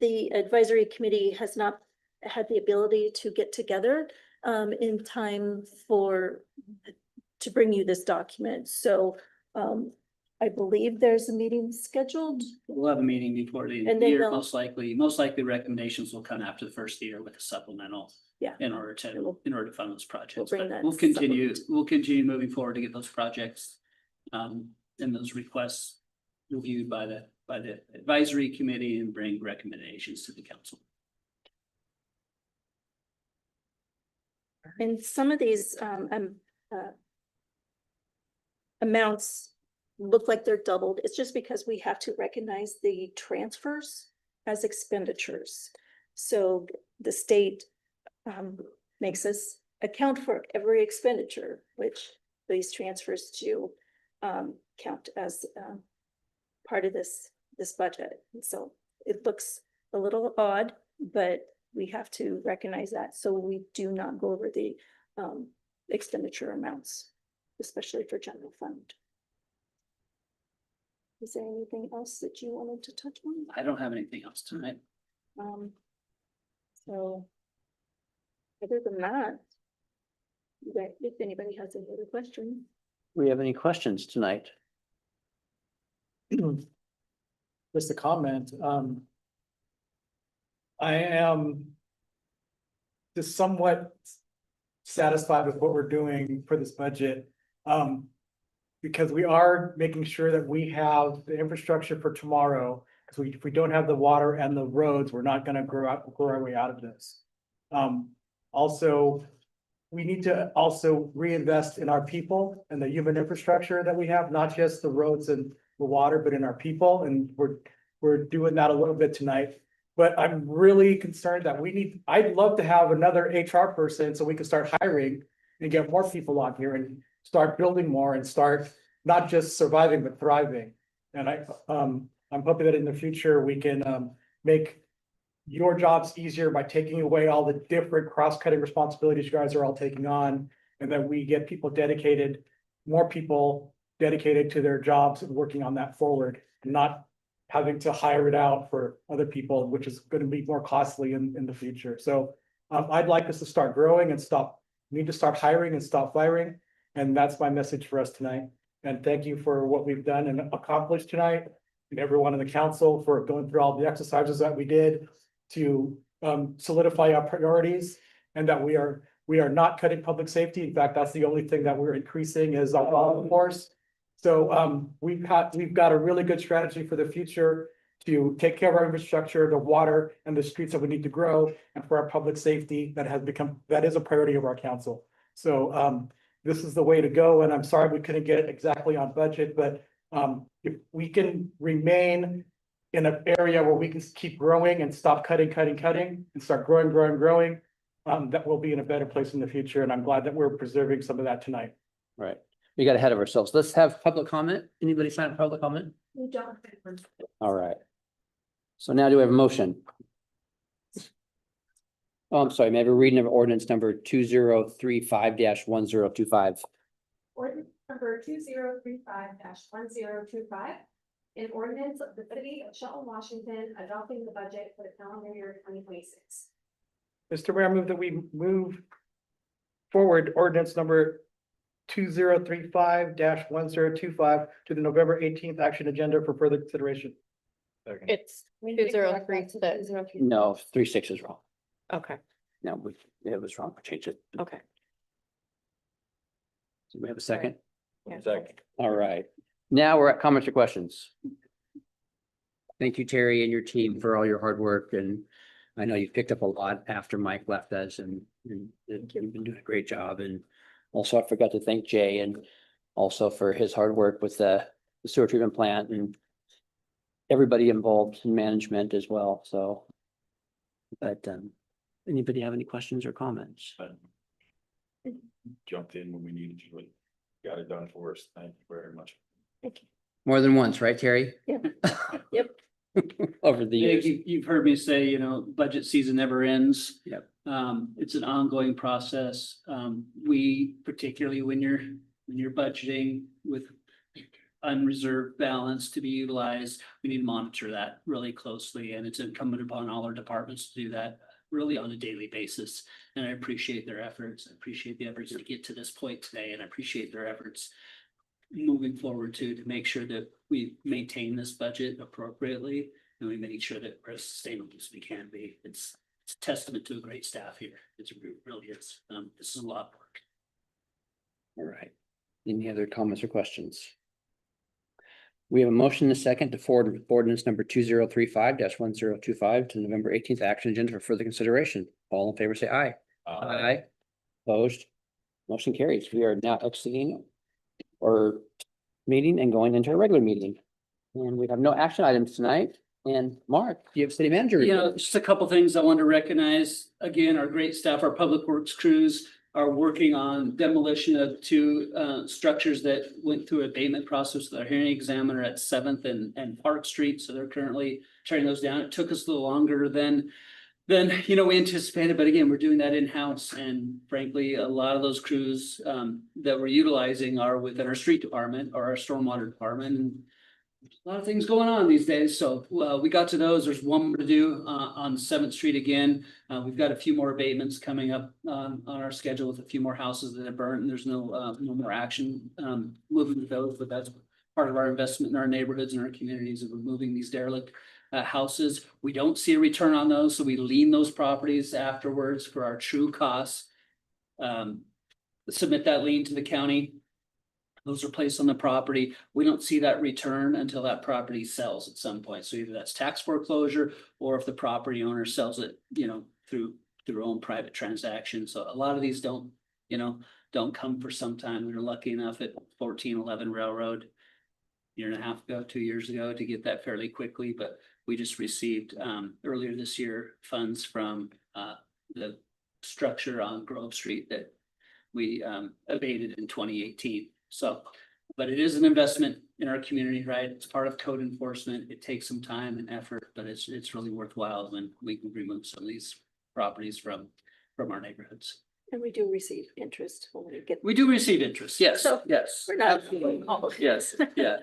the advisory committee has not had the ability to get together in time to bring you this document. So I believe there's a meeting scheduled. We'll have a meeting before the end of And the then year, they'll- most likely recommendations will come after the first year with a supplemental. Yeah. In order to fund those projects, bring but that we'll continue moving forward to get those projects. And those requests reviewed by the advisory committee and bring recommendations to the council. And some of these amounts look like they're doubled. It's just because we have to recognize the transfers as expenditures. So the state makes us account for every expenditure, which these transfers to count as part of this budget. And so it looks a little odd, but we have to recognize that, so we do not go over the expenditure amounts, especially for general fund. Is there anything else that you wanted to touch on? I don't have anything else tonight. So other than that, if anybody has any other questions. We have any questions tonight? Just a comment, I am just somewhat satisfied with what we're doing for this budget. Because we are making sure that we have the infrastructure for tomorrow, because if we don't have the water and the roads, we're not gonna grow our way out of this. Also, we need to also reinvest in our people and the human infrastructure that we have, not just the roads and the water, but in our people, and we're doing that a little bit tonight. But I'm really concerned that I'd love to have another HR person so we can start hiring and get more people on here and start building more and start not just surviving, but thriving. And I'm hoping that in the future, we can make your jobs easier by taking away all the different cross-cutting responsibilities you guys are all taking on, and that we get more people dedicated to their jobs and working on that forward, and not having to hire it out for other people, which is going to be more costly in the future. So I'd like us to start growing and need to start hiring and stop firing. And that's my message for us tonight. And thank you for what we've done and accomplished tonight, and everyone in the council for going through all the exercises that we did to solidify our priorities, and that we are not cutting public safety. In fact, that's the only thing that we're increasing is our law force. So we've got a really good strategy for the future to take care of our infrastructure, the water and the streets that we need to grow, and for our public safety that is a priority of our council. So this is the way to go, and I'm sorry we couldn't get it exactly on budget, but if we can remain in an area where we can keep growing and stop cutting and start growing, that will be in a better place in the future. And I'm glad that we're preserving some of that tonight. Right. We got ahead of ourselves. Let's have public comment. Anybody sign up for public comment? We don't. All right. So now do we have a motion? Oh, I'm sorry, may I have a reading of ordinance number 2035-1025? Ordinance number 2035-1025. An ordinance of the city of Shelton, Washington, adopting the budget for the calendar year 2026. Mr. Mayor, I move that we move forward ordinance number 2035-1025 to the November 18th action agenda for further consideration. It's 2036. No, 36 is wrong. Okay, No, it was wrong. Change it. okay. Do we have a second? Yeah. Second. All right. Now we're at comments or questions. Thank you, Terry, and your team for all your hard work, and I know you've picked up a lot after Mike left us, and you've been doing a great job. And also, I forgot to thank Jay and also for his hard work with the sewer treatment plant and everybody involved in management as well. So, but anybody have any questions or comments? Jumped in when we needed you, and got it done for us. Thank you very much. More than once, right, Terry? Yeah. Yep. Over the I think years. you've heard me say, budget season never ends. Yep. It's an ongoing process. We particularly when you're budgeting with unreserved balance to be utilized, we need to monitor that really closely, and it's incumbent upon all our departments to do that really on a daily basis. And I appreciate their efforts. I appreciate the efforts to get to this point today, and I appreciate their efforts moving forward to make sure that we maintain this budget appropriately. And we make sure that we're as sustainable as we can be. It's a testament to a great staff here. It really is. This is a lot of work. All right. Any other comments or questions? We have a motion and a second to forward ordinance number 2035-1025 to November 18th action agenda for further consideration. All in favor, say aye. Aye. Opposed? Motion carries. We are now exiting our meeting and going into a regular meeting. And we have no action items tonight. And Mark, do you have city manager? You know, report? just a couple things I want to recognize. Again, our great staff, our public works crews are working on demolition of two structures that went through abatement process with our hearing examiner at 7th and Park Street. So they're currently tearing those down. It took us a little longer than we anticipated, but again, we're doing that in-house. And frankly, a lot of those crews that we're utilizing are within our street department or our stormwater department. And a lot of things going on these days. So we got to those. There's one more to do on 7th Street again. We've got a few more abatements coming up on our schedule with a few more houses that have burned. And there's no more action moving to those, but that's part of our investment in our neighborhoods and our communities of removing these derelict houses. We don't see a return on those, so we lien those properties afterwards for our true costs. Submit that lien to the county. Those are placed on the property. We don't see that return until that property sells at some point. So either that's tax foreclosure or if the property owner sells it, through their own private transaction. So a lot of these don't come for some time. We were lucky enough at 1411 Railroad year and a half ago, 2 years ago, to get that fairly quickly. But we just received earlier this year funds from the structure on Grove Street that we abated in 2018. So, but it is an investment in our community, right? It's part of code enforcement. It takes some time and effort, but it's really worthwhile when we can remove some of these properties from our neighborhoods. And we do receive interest when we get. We do receive interest. Yes, So, yes. We're not. Absolutely. Yes, yeah.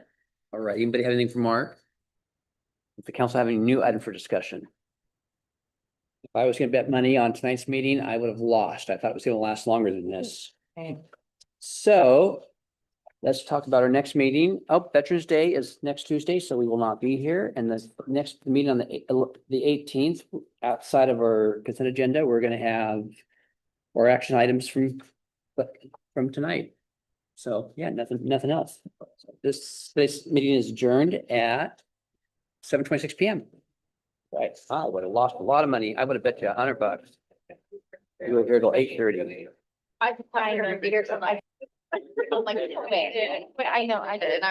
All right. Anybody have anything for Mark? If the council have any new item for discussion? If I was gonna bet money on tonight's meeting, I would have lost. I thought it was gonna last longer than this. So let's talk about our next meeting. Oh, Veterans Day is next Tuesday, so we will not be here. And the next meeting on the 18th, outside of our consent agenda, we're gonna have our action items from tonight. So yeah, nothing else. This meeting is adjourned at 7:26 p.m. Right. I would have lost a lot of money. I would have bet you $100. You were here till 8:30. I could be here till like, I know, I did.